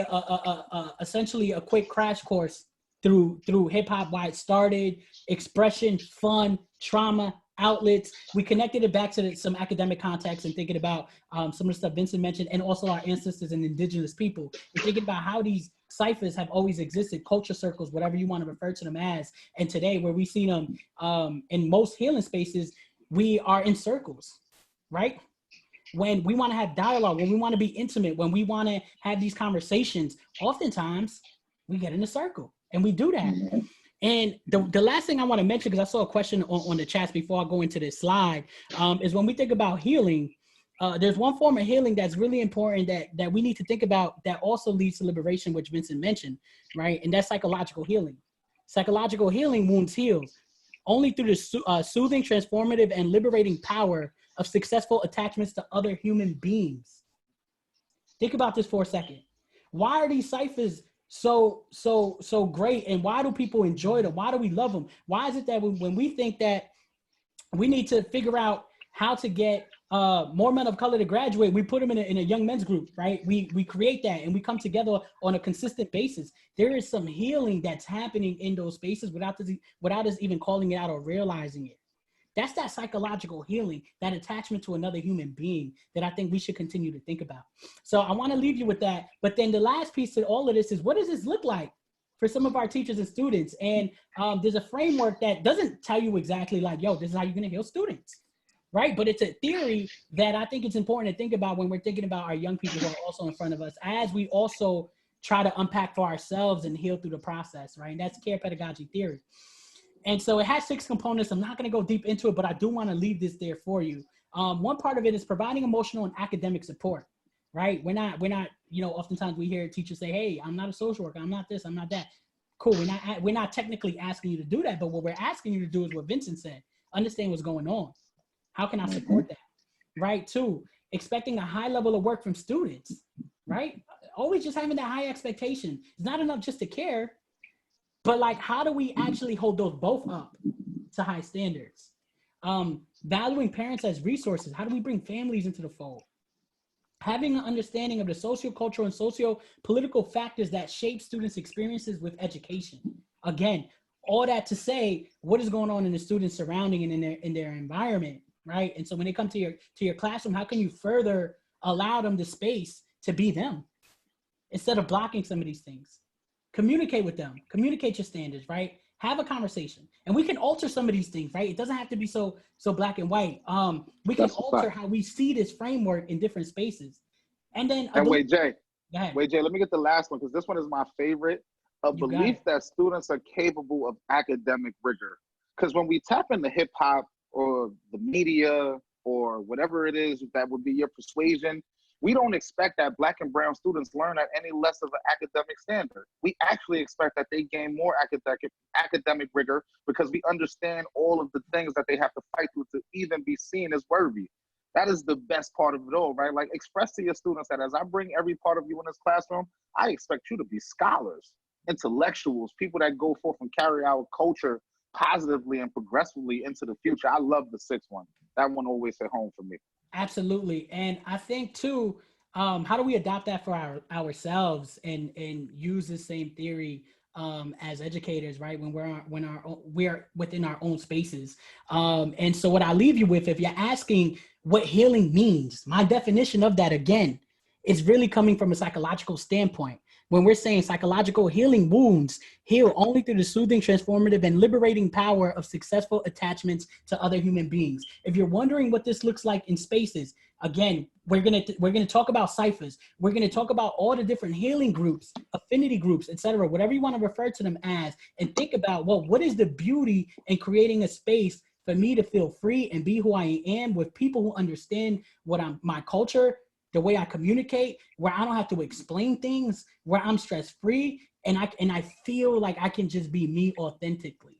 essentially a quick crash course through hip hop, why it started, expression, fun, trauma, outlets. We connected it back to some academic context and thinking about some of the stuff Vincent mentioned, and also our ancestors and indigenous people, and thinking about how these ciphers have always existed, culture circles, whatever you want to refer to them as. And today, where we see them in most healing spaces, we are in circles, right? When we want to have dialogue, when we want to be intimate, when we want to have these conversations, oftentimes we get in a circle and we do that. And the last thing I want to mention, because I saw a question on the chats before I go into this slide, is when we think about healing, there's one form of healing that's really important that we need to think about that also leads to liberation, which Vincent mentioned, right? And that's psychological healing. Psychological healing wounds heal only through the soothing, transformative, and liberating power of successful attachments to other human beings. Think about this for a second. Why are these ciphers so great, and why do people enjoy them? Why do we love them? Why is it that when we think that we need to figure out how to get more men of color to graduate, we put them in a young men's group, right? We create that and we come together on a consistent basis. There is some healing that's happening in those spaces without us even calling it out or realizing it. That's that psychological healing, that attachment to another human being that I think we should continue to think about. So I want to leave you with that. But then the last piece to all of this is, what does this look like for some of our teachers and students? And there's a framework that doesn't tell you exactly like, yo, this is how you're going to heal students, right? But it's a theory that I think it's important to think about when we're thinking about our young people who are also in front of us, as we also try to unpack for ourselves and heal through the process, right? And that's care pedagogy theory. And so it has 6 components. I'm not going to go deep into it, but I do want to leave this there for you. One part of it is providing emotional and academic support, right? We're not, oftentimes we hear teachers say, hey, I'm not a social worker. I'm not this, I'm not that. Cool. We're not technically asking you to do that, but what we're asking you to do is what Vincent said. Understand what's going on. How can I support that? Right? 2, expecting a high level of work from students, right? Always just having that high expectation. It's not enough just to care. But like, how do we actually hold those both up to high standards? Valuing parents as resources. How do we bring families into the fold? Having an understanding of the sociocultural and socio-political factors that shape students' experiences with education. Again, all that to say, what is going on in the students surrounding and in their environment, right? And so when they come to your classroom, how can you further allow them the space to be them instead of blocking some of these things? Communicate with them, communicate your standards, right? Have a conversation. And we can alter some of these things, right? It doesn't have to be so black and white. We can alter how we see this framework in different spaces. And then- wait, Jay, let me get the last one, because this one is my favorite. A belief that students are capable of academic rigor. Because when we tap into hip hop or the media or whatever it is that would be your persuasion, we don't expect that Black and brown students learn at any less of an academic standard. We actually expect that they gain more academic rigor, because we understand all of the things that they have to fight through to even be seen as worthy. That is the best part of it all, right? Like, express to your students that as I bring every part of you in this classroom, I expect you to be scholars, intellectuals, people that go forth and carry our culture positively and progressively into the future. I love the sixth one. That one always hit home for me. Absolutely. And I think too, how do we adopt that for ourselves and use the same theory as educators, right? When we're within our own spaces. And so what I leave you with, if you're asking what healing means, my definition of that again is really coming from a psychological standpoint. When we're saying psychological healing wounds heal only through the soothing, transformative, and liberating power of successful attachments to other human beings. If you're wondering what this looks like in spaces, again, we're gonna talk about ciphers. We're gonna talk about all the different healing groups, affinity groups, etc., whatever you want to refer to them as, and think about, well, what is the beauty in creating a space for me to feel free and be who I am with people who understand my culture, the way I communicate, where I don't have to explain things, where I'm stress-free, and I feel like I can just be me authentically.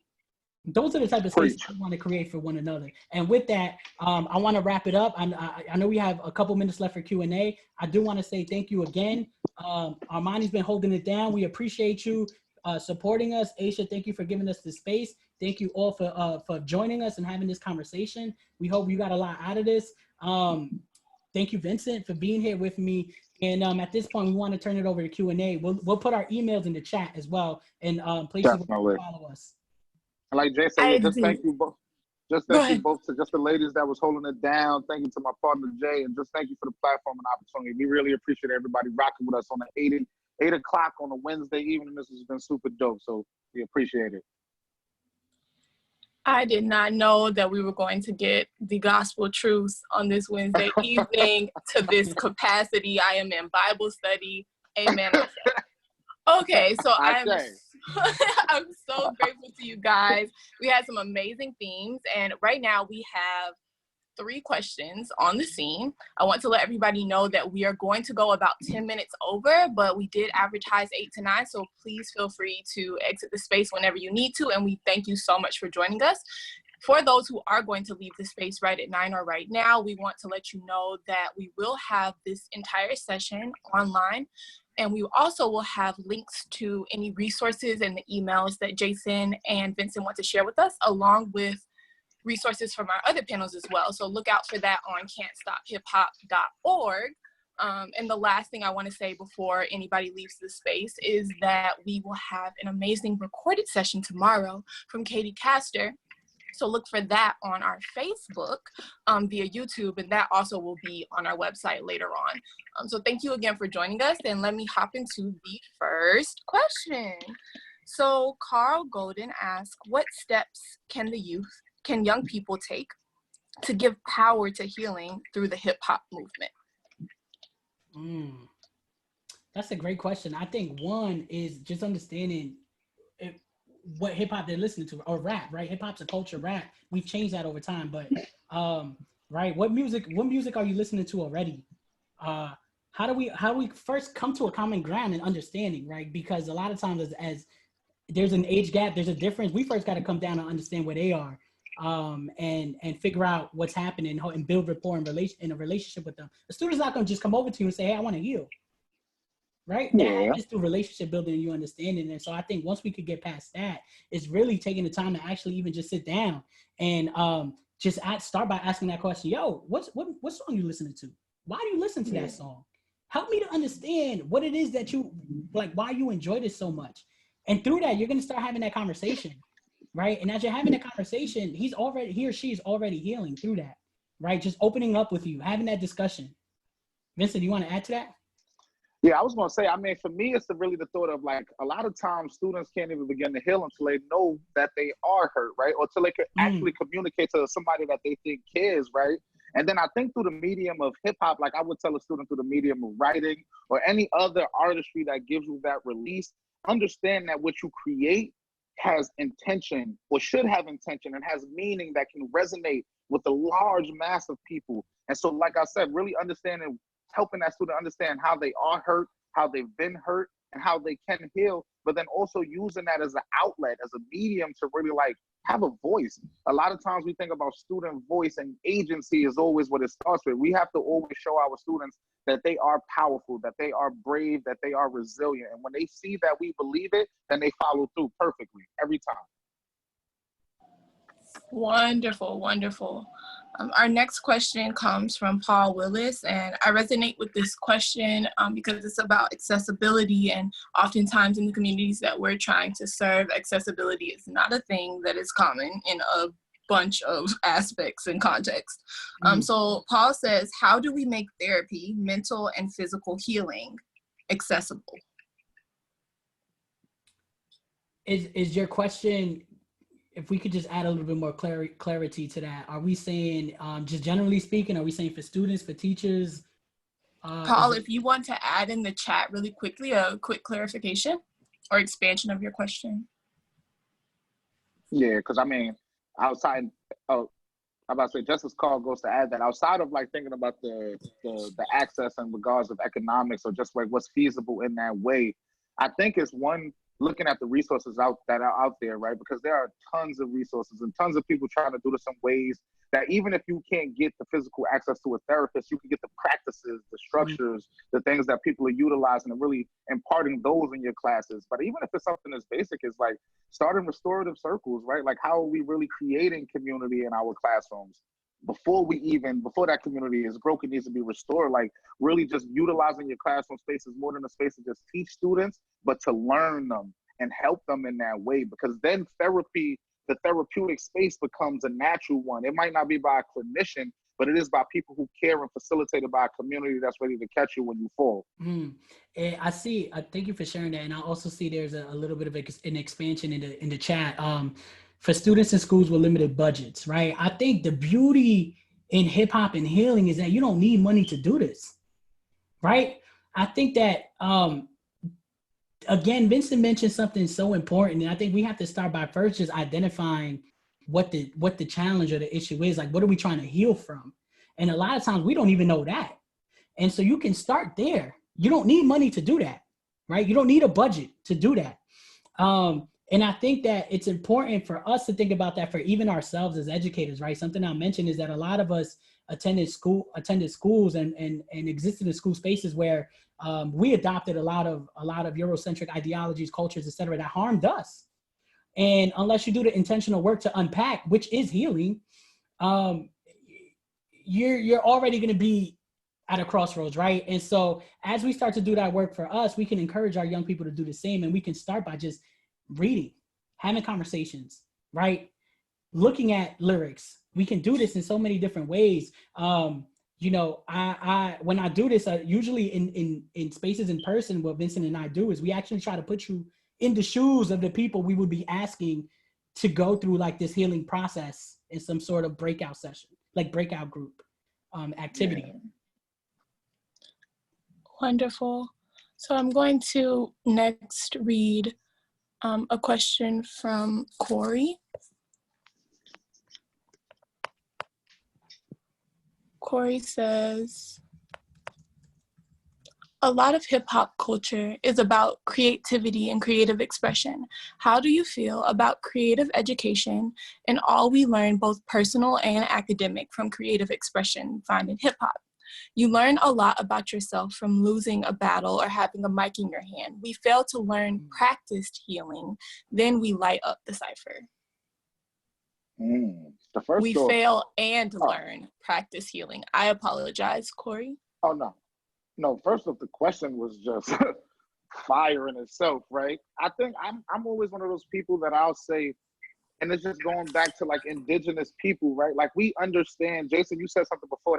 Those are the type of spaces we want to create for one another. And with that, I want to wrap it up. I know we have a couple minutes left for Q&A. I do want to say thank you again. Armani's been holding it down. We appreciate you supporting us. Aysha, thank you for giving us the space. Thank you all for joining us and having this conversation. We hope you got a lot out of this. Thank you, Vincent, for being here with me. And at this point, we want to turn it over to Q&A. We'll put our emails in the chat as well, and places to follow us. And like Jay said, just thank you both. Just thank you both to just the ladies that was holding it down. Thank you to my partner Jay, and just thank you for the platform and opportunity. We really appreciate everybody rocking with us on the 8 o'clock on a Wednesday evening. This has been super dope, so we appreciate it. I did not know that we were going to get the gospel truths on this Wednesday evening to this capacity. I am in Bible study. Amen. Okay, so I'm so grateful to you guys. We had some amazing themes, and right now we have 3 questions on the scene. I want to let everybody know that we are going to go about 10 minutes over, but we did advertise 8 to 9, so please feel free to exit the space whenever you need to, and we thank you so much for joining us. For those who are going to leave the space right at 9 or right now, we want to let you know that we will have this entire session online, and we also will have links to any resources and the emails that Jason and Vincent want to share with us, along with resources from our other panels as well. So look out for that on can'tstophiphop.org. And the last thing I want to say before anybody leaves the space is that we will have an amazing recorded session tomorrow from Katie Castor. So look for that on our Facebook via YouTube, and that also will be on our website later on. So thank you again for joining us, and let me hop into the first question. So Carl Golden asked, what steps can young people take to give power to healing through the hip hop movement? That's a great question. I think one is just understanding what hip hop they're listening to, or rap, right? Hip hop's a culture, rap. We've changed that over time, but right, what music are you listening to already? How do we first come to a common ground and understanding, right? Because a lot of times as there's an age gap, there's a difference. We first got to come down and understand where they are. And figure out what's happening and build rapport and in a relationship with them. The student's not going to just come over to you and say, hey, I want to heal. Right? That happens through relationship building and you understanding. And so I think once we could get past that, it's really taking the time to actually even just sit down and just start by asking that question, yo, what song you listening to? Why do you listen to that song? Help me to understand what it is that you, like, why you enjoy this so much. And through that, you're going to start having that conversation. Right. And as you're having a conversation, he or she is already healing through that. Right. Just opening up with you, having that discussion. Vincent, do you want to add to that? Yeah, I was going to say, I mean, for me, it's really the thought of, like, a lot of times students can't even begin to heal until they know that they are hurt, right? Or until they can actually communicate to somebody that they think cares, right? And then I think through the medium of hip hop, like I would tell a student through the medium of writing or any other artistry that gives you that release, understand that what you create has intention, or should have intention, and has meaning that can resonate with a large mass of people. And so, like I said, really understanding, helping that student understand how they are hurt, how they've been hurt, and how they can heal, but then also using that as an outlet, as a medium to really like have a voice. A lot of times we think about student voice and agency is always what it starts with. We have to always show our students that they are powerful, that they are brave, that they are resilient. And when they see that we believe it, then they follow through perfectly every time. Wonderful, wonderful. Our next question comes from Paul Willis, and I resonate with this question because it's about accessibility, and oftentimes in the communities that we're trying to serve, accessibility is not a thing that is common in a bunch of aspects and contexts. So Paul says, how do we make therapy, mental and physical healing, accessible? Is your question, if we could just add a little bit more clarity to that, are we saying, just generally speaking, are we saying for students, for teachers? Paul, if you want to add in the chat really quickly, a quick clarification or expansion of your question. Yeah, because I mean, outside, I'm about to say, just as Carl goes to add that, outside of like thinking about the access in regards of economics or just like what's feasible in that way, I think it's one, looking at the resources that are out there, right? Because there are tons of resources and tons of people trying to do this in ways that even if you can't get the physical access to a therapist, you can get the practices, the structures, the things that people are utilizing and really imparting those in your classes. But even if it's something as basic as like starting restorative circles, right? Like how are we really creating community in our classrooms? Before that community is broken, needs to be restored. Like really just utilizing your classroom spaces more than a space to just teach students, but to learn them and help them in that way. Because then therapy, the therapeutic space becomes a natural one. It might not be by a clinician, but it is by people who care and facilitated by a community that's ready to catch you when you fall. And I see, thank you for sharing that. And I also see there's a little bit of an expansion in the chat. For students in schools with limited budgets, right? I think the beauty in hip hop and healing is that you don't need money to do this, right? I think that, again, Vincent mentioned something so important, and I think we have to start by first just identifying what the challenge or the issue is. Like, what are we trying to heal from? And a lot of times we don't even know that. And so you can start there. You don't need money to do that, right? You don't need a budget to do that. And I think that it's important for us to think about that for even ourselves as educators, right? Something I'll mention is that a lot of us attended schools and existed in school spaces where we adopted a lot of Eurocentric ideologies, cultures, et cetera, that harmed us. And unless you do the intentional work to unpack, which is healing, you're already going to be at a crossroads, right? And so as we start to do that work for us, we can encourage our young people to do the same. And we can start by just reading, having conversations, right? Looking at lyrics. We can do this in so many different ways. You know, I when I do this, usually in spaces in person, what Vincent and I do is we actually try to put you in the shoes of the people we would be asking to go through like this healing process in some sort of breakout session, like breakout group activity. Yeah. Wonderful. So I'm going to next read a question from Corey. Corey says, a lot of hip hop culture is about creativity and creative expression. How do you feel about creative education and all we learn, both personal and academic, from creative expression found in hip hop? You learn a lot about yourself from losing a battle or having a mic in your hand. We fail to learn practiced healing, then we light up the cipher. We fail and learn practice healing. I apologize, Corey. Oh, no. First off, the question was just fire in itself, right? I think I'm always one of those people that I'll say, and it's just going back to like indigenous people, right? Like we understand, Jason, you said something before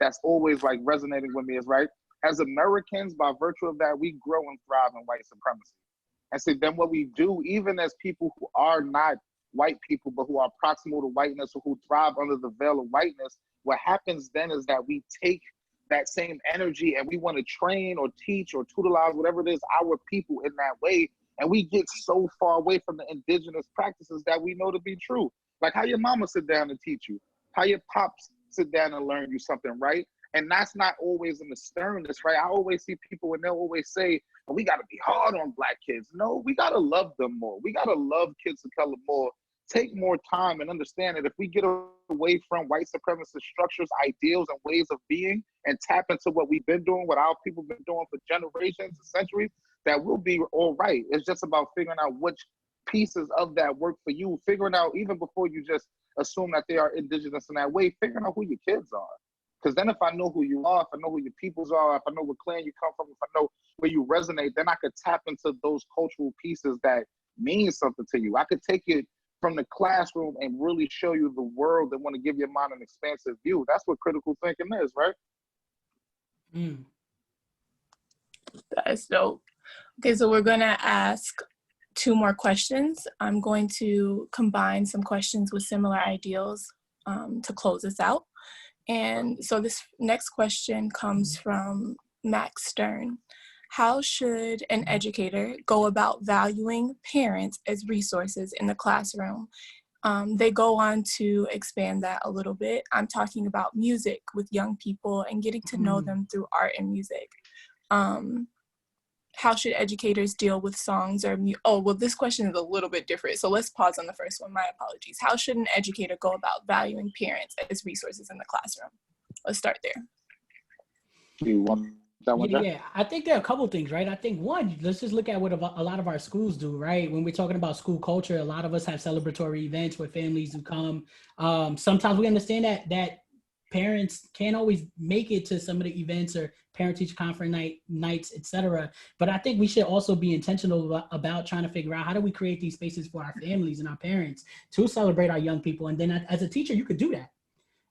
that's always like resonating with me is, right? As Americans, by virtue of that, we grow and thrive in white supremacy. And so then what we do, even as people who are not white people, but who are proximal to whiteness or who thrive under the veil of whiteness, what happens then is that we take that same energy and we want to train or teach or tutelize, whatever it is, our people in that way. And we get so far away from the indigenous practices that we know to be true. Like how your mama sit down and teach you, how your pops sit down and learn you something, right? And that's not always in the sternness, right? I always see people and they'll always say, we got to be hard on Black kids. No, we got to love them more. We got to love kids of color more. Take more time and understand that if we get away from white supremacist structures, ideals, and ways of being, and tap into what we've been doing, what our people been doing for generations and centuries, that we'll be all right. It's just about figuring out which pieces of that work for you, figuring out, even before you just assume that they are indigenous in that way, figuring out who your kids are. Because then if I know who you are, if I know who your peoples are, if I know what clan you come from, if I know where you resonate, then I could tap into those cultural pieces that mean something to you. I could take it from the classroom and really show you the world and want to give your mind an expansive view. That's what critical thinking is, right? That's dope. Okay, so we're gonna ask 2 more questions. I'm going to combine some questions with similar ideals to close this out. And so this next question comes from Max Stern. How should an educator go about valuing parents as resources in the classroom? They go on to expand that a little bit. I'm talking about music with young people and getting to know them through art and music. How should educators deal with songs or this question is a little bit different. So let's pause on the first one. My apologies. How should an educator go about valuing parents as resources in the classroom? Let's start there. You want that one, Yeah, I think there are a couple things, right? I think one, let's just look at what a lot of our schools do, right? When we're talking about school culture, a lot of us have celebratory events where families who come. Sometimes we understand that parents can't always make it to some of the events or parent-teacher conference nights, etc. But I think we should also be intentional about trying to figure out how do we create these spaces for our families and our parents to celebrate our young people. And then as a teacher, you could do that.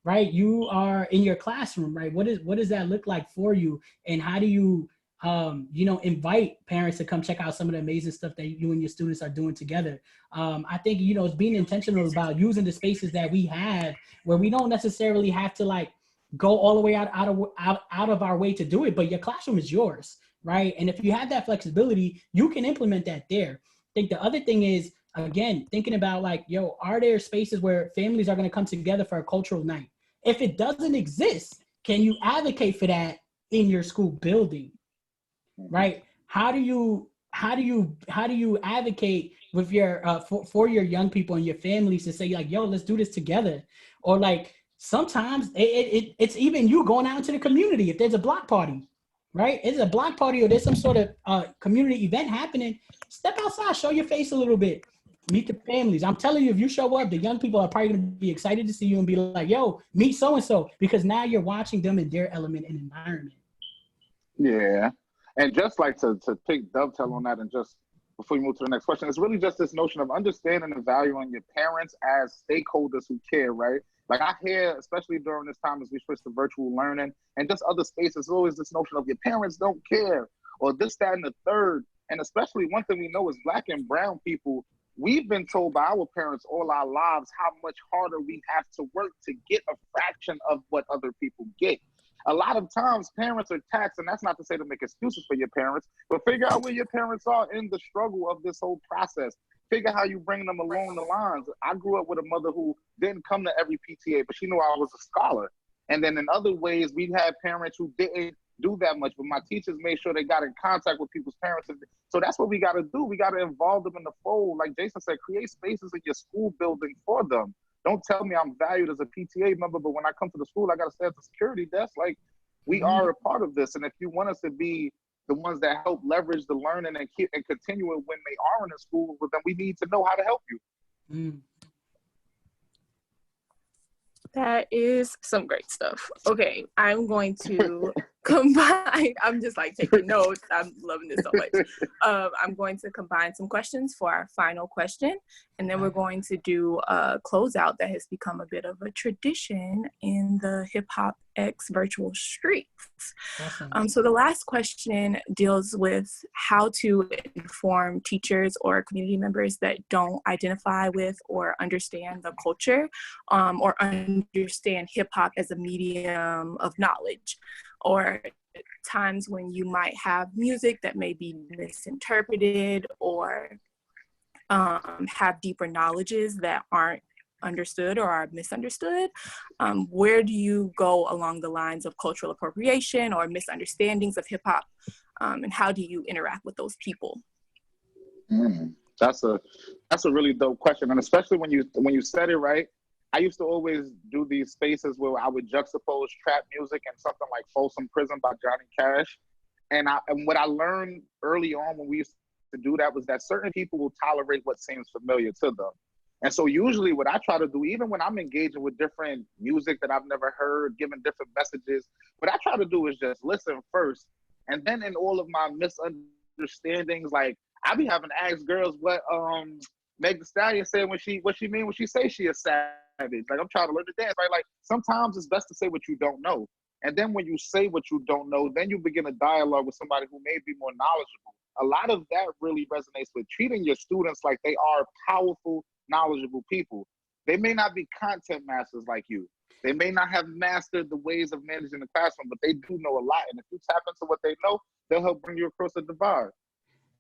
Right, you are in your classroom, right? What does that look like for you, and how do you, invite parents to come check out some of the amazing stuff that you and your students are doing together? I think it's being intentional about using the spaces that we have, where we don't necessarily have to go all the way out of our way to do it, but your classroom is yours, right? And if you have that flexibility, you can implement that there. I think the other thing is, again, thinking about are there spaces where families are going to come together for a cultural night? If it doesn't exist, can you advocate for that in your school building, right? How do you advocate with your for your young people and your families to say let's do this together? Or sometimes it's even you going out into the community. If there's a block party, right? It's a block party or there's some sort of community event happening, step outside, show your face a little bit. Meet the families. I'm telling you, if you show up, the young people are probably going to be excited to see you and be like, yo, meet so-and-so, because now you're watching them in their element and environment. Yeah. And just to take dovetail on that, and just before we move to the next question, it's really just this notion of understanding and valuing your parents as stakeholders who care, right? I hear, especially during this time as we switch to virtual learning and just other spaces, always this notion of your parents don't care, or this, that, and the third. And especially one thing we know is Black and brown people, we've been told by our parents all our lives how much harder we have to work to get a fraction of what other people get. A lot of times parents are taxed, and that's not to say to make excuses for your parents, but figure out where your parents are in the struggle of this whole process. Figure how you bring them along the lines. I grew up with a mother who didn't come to every PTA, but she knew I was a scholar. And then in other ways, we had parents who didn't do that much, but my teachers made sure they got in contact with people's parents. So that's what we got to do. We got to involve them in the fold. Like Jason said, create spaces in your school building for them. Don't tell me I'm valued as a PTA member, but when I come to the school, I got to stay at the security desk. We are a part of this. And if you want us to be the ones that help leverage the learning and continue it when they are in the school, well, then we need to know how to help you. That is some great stuff. Okay, I'm going to combine, I'm just taking notes. I'm loving this so much. I'm going to combine some questions for our final question, and then we're going to do a closeout that has become a bit of a tradition in the HipHopEX virtual streets. Awesome. So the last question deals with how to inform teachers or community members that don't identify with or understand the culture, or understand hip hop as a medium of knowledge, or times when you might have music that may be misinterpreted or have deeper knowledges that aren't understood or are misunderstood. Where do you go along the lines of cultural appropriation or misunderstandings of hip hop and how do you interact with those people? That's a really dope question, and especially when you said it right. I used to always do these spaces where I would juxtapose trap music and something like Folsom Prison by Johnny Cash. And what I learned early on when we used to do that was that certain people will tolerate what seems familiar to them. And so usually what I try to do, even when I'm engaging with different music that I've never heard, giving different messages, what I try to do is just listen first. And then in all of my misunderstandings, like I be having to ask girls what Meg Thee Stallion said what she mean when she say she a savage. Like I'm trying to learn to dance, right? Like sometimes it's best to say what you don't know. And then when you say what you don't know, then you begin a dialogue with somebody who may be more knowledgeable. A lot of that really resonates with treating your students like they are powerful, knowledgeable people. They may not be content masters like you. They may not have mastered the ways of managing the classroom, but they do know a lot. And if you tap into what they know, they'll help bring you across the divide.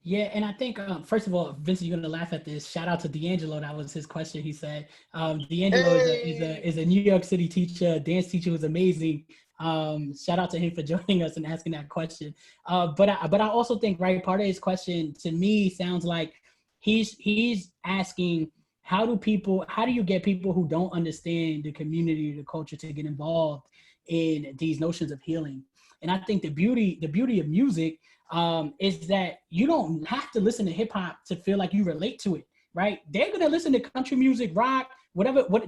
Yeah, and I think, first of all, Vincent, you're going to laugh at this. Shout out to D'Angelo. That was his question. He said, D'Angelo is a New York City teacher, dance teacher who's amazing. Shout out to him for joining us and asking that question. But I also think, right, part of his question to me sounds like he's asking, how do you get people who don't understand the community, the culture, to get involved in these notions of healing? And I think the beauty of music is that you don't have to listen to hip hop to feel like you relate to it, right? They're gonna listen to country music, rock, whatever, or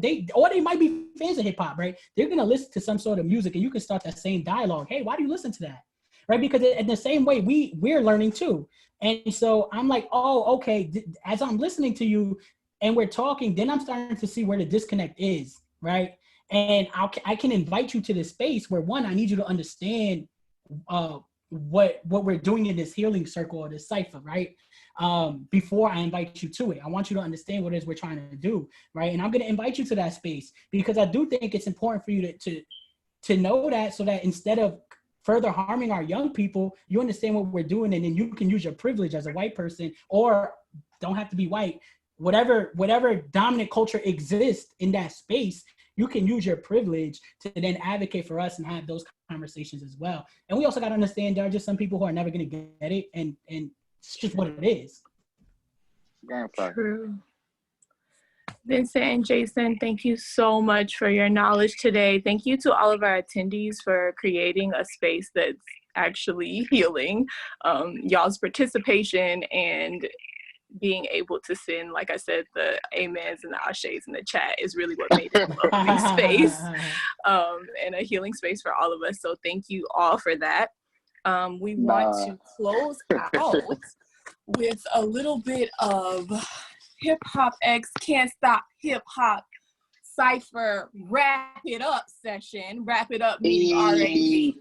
they might be fans of hip hop, right? They're gonna listen to some sort of music, and you can start that same dialogue. Hey, why do you listen to that, right? Because in the same way we're learning too, and so I'm like, oh, okay. As I'm listening to you, and we're talking, then I'm starting to see where the disconnect is, right? And I can invite you to this space where, one, I need you to understand what we're doing in this healing circle or this cipher, right? Before I invite you to it, I want you to understand what it is we're trying to do, right? And I'm going to invite you to that space because I do think it's important for you to know that, so that instead of further harming our young people, you understand what we're doing, and then you can use your privilege as a white person, or don't have to be white, whatever dominant culture exists in that space, you can use your privilege to then advocate for us and have those conversations as well. And we also got to understand there are just some people who are never going to get it, and it's just what it is. True. Vincent and Jason, thank you so much for your knowledge today. Thank you to all of our attendees for creating a space that's actually healing. Y'all's participation and being able to send, like I said, the amens and the ashes in the chat is really what made it a lovely space and a healing space for all of us. So thank you all for that. We want to close out with a little bit of HipHopEX Can't Stop Hip Hop Cypher Wrap It Up session. Wrap it up meaning R-A-P.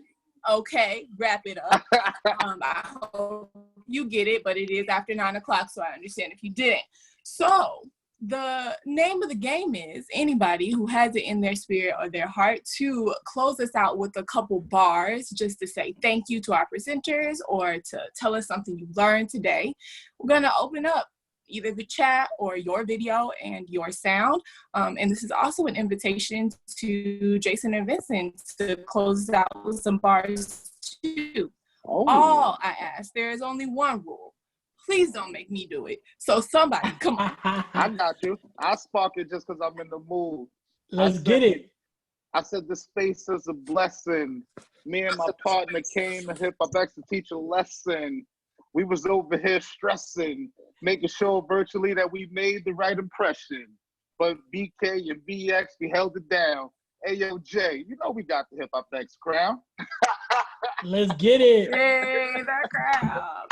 Okay, wrap it up. I hope you get it, but it is after 9 o'clock, so I understand if you didn't. So the name of the game is anybody who has it in their spirit or their heart to close us out with a couple bars just to say thank you to our presenters or to tell us something you learned today. We're going to open up either the chat or your video and your sound. And this is also an invitation to Jason and Vincent to close out with some bars too. Oh. All I ask, there is only one rule. Please don't make me do it. So somebody, come on. I got you. I spark it just because I'm in the mood. Let's get it. I said the space is a blessing. Me and my partner came to HipHopEX to teach a lesson. We was over here stressing, making sure virtually that we made the right impression. But BK and BX, we held it down. Hey, yo, Jay, you know we got the HipHopEX crown. Let's get it. Hey, that crowd.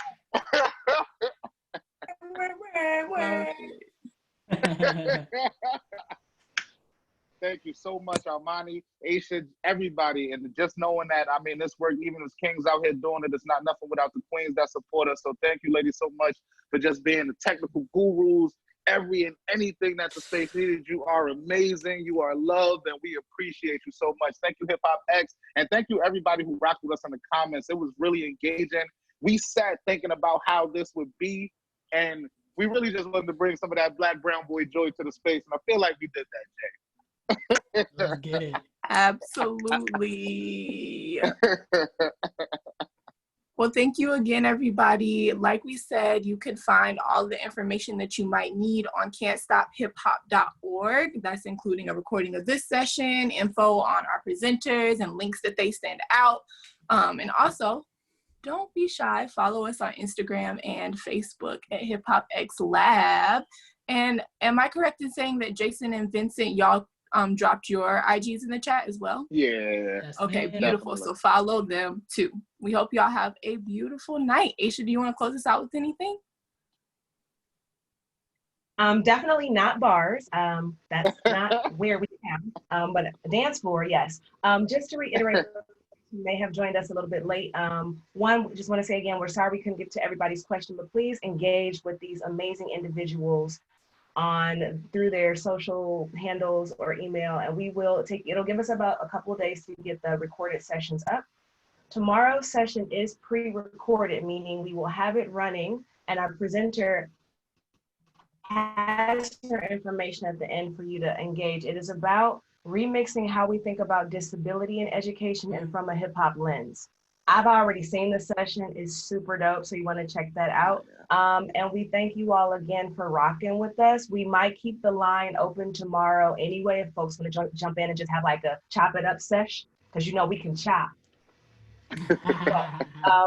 Thank you so much, Armani, Aysha, everybody. And just knowing that, I mean, this work, even as kings out here doing it, it's not nothing without the queens that support us. So thank you, ladies, so much for just being the technical gurus, every and anything that the space needed. You are amazing. You are loved, and we appreciate you so much. Thank you, HipHopEX. And thank you, everybody who rocked with us in the comments. It was really engaging. We sat thinking about how this would be, and we really just wanted to bring some of that black, brown boy joy to the space. And I feel like we did that, Jay. Let's get it. Absolutely. Well, thank you again, everybody. Like we said, you can find all the information that you might need on can'tstophiphop.org. That's including a recording of this session, info on our presenters, and links that they send out. And also, don't be shy. Follow us on Instagram and Facebook at HipHopEX Lab. And am I correct in saying that Jason and Vincent, y'all dropped your IGs in the chat as well? Yeah. Okay, beautiful. So follow them too. We hope y'all have a beautiful night. Aysha, do you want to close us out with anything? Definitely not bars. That's not where we have. But a dance floor, yes. Just to reiterate, you may have joined us a little bit late. One, we just want to say again, we're sorry we couldn't get to everybody's question, but please engage with these amazing individuals through their social handles or email, and it'll give us about a couple of days to get the recorded sessions up. Tomorrow's session is pre-recorded, meaning we will have it running, and our presenter has her information at the end for you to engage. It is about remixing how we think about disability in education and from a hip hop lens. I've already seen the session. It's super dope, so you want to check that out. And we thank you all again for rocking with us. We might keep the line open tomorrow anyway if folks want to jump in and just have like a chop it up sesh, because you know we can chop.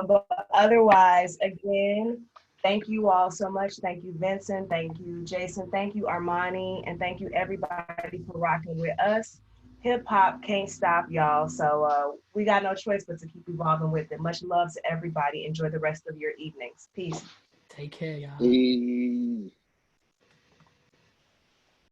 But otherwise, again, thank you all so much. Thank you, Vincent. Thank you, Jason. Thank you, Armani. And thank you, everybody, for rocking with us. Hip hop can't stop, y'all. So we got no choice but to keep evolving with it. Much love to everybody. Enjoy the rest of your evenings. Peace. Take care, y'all.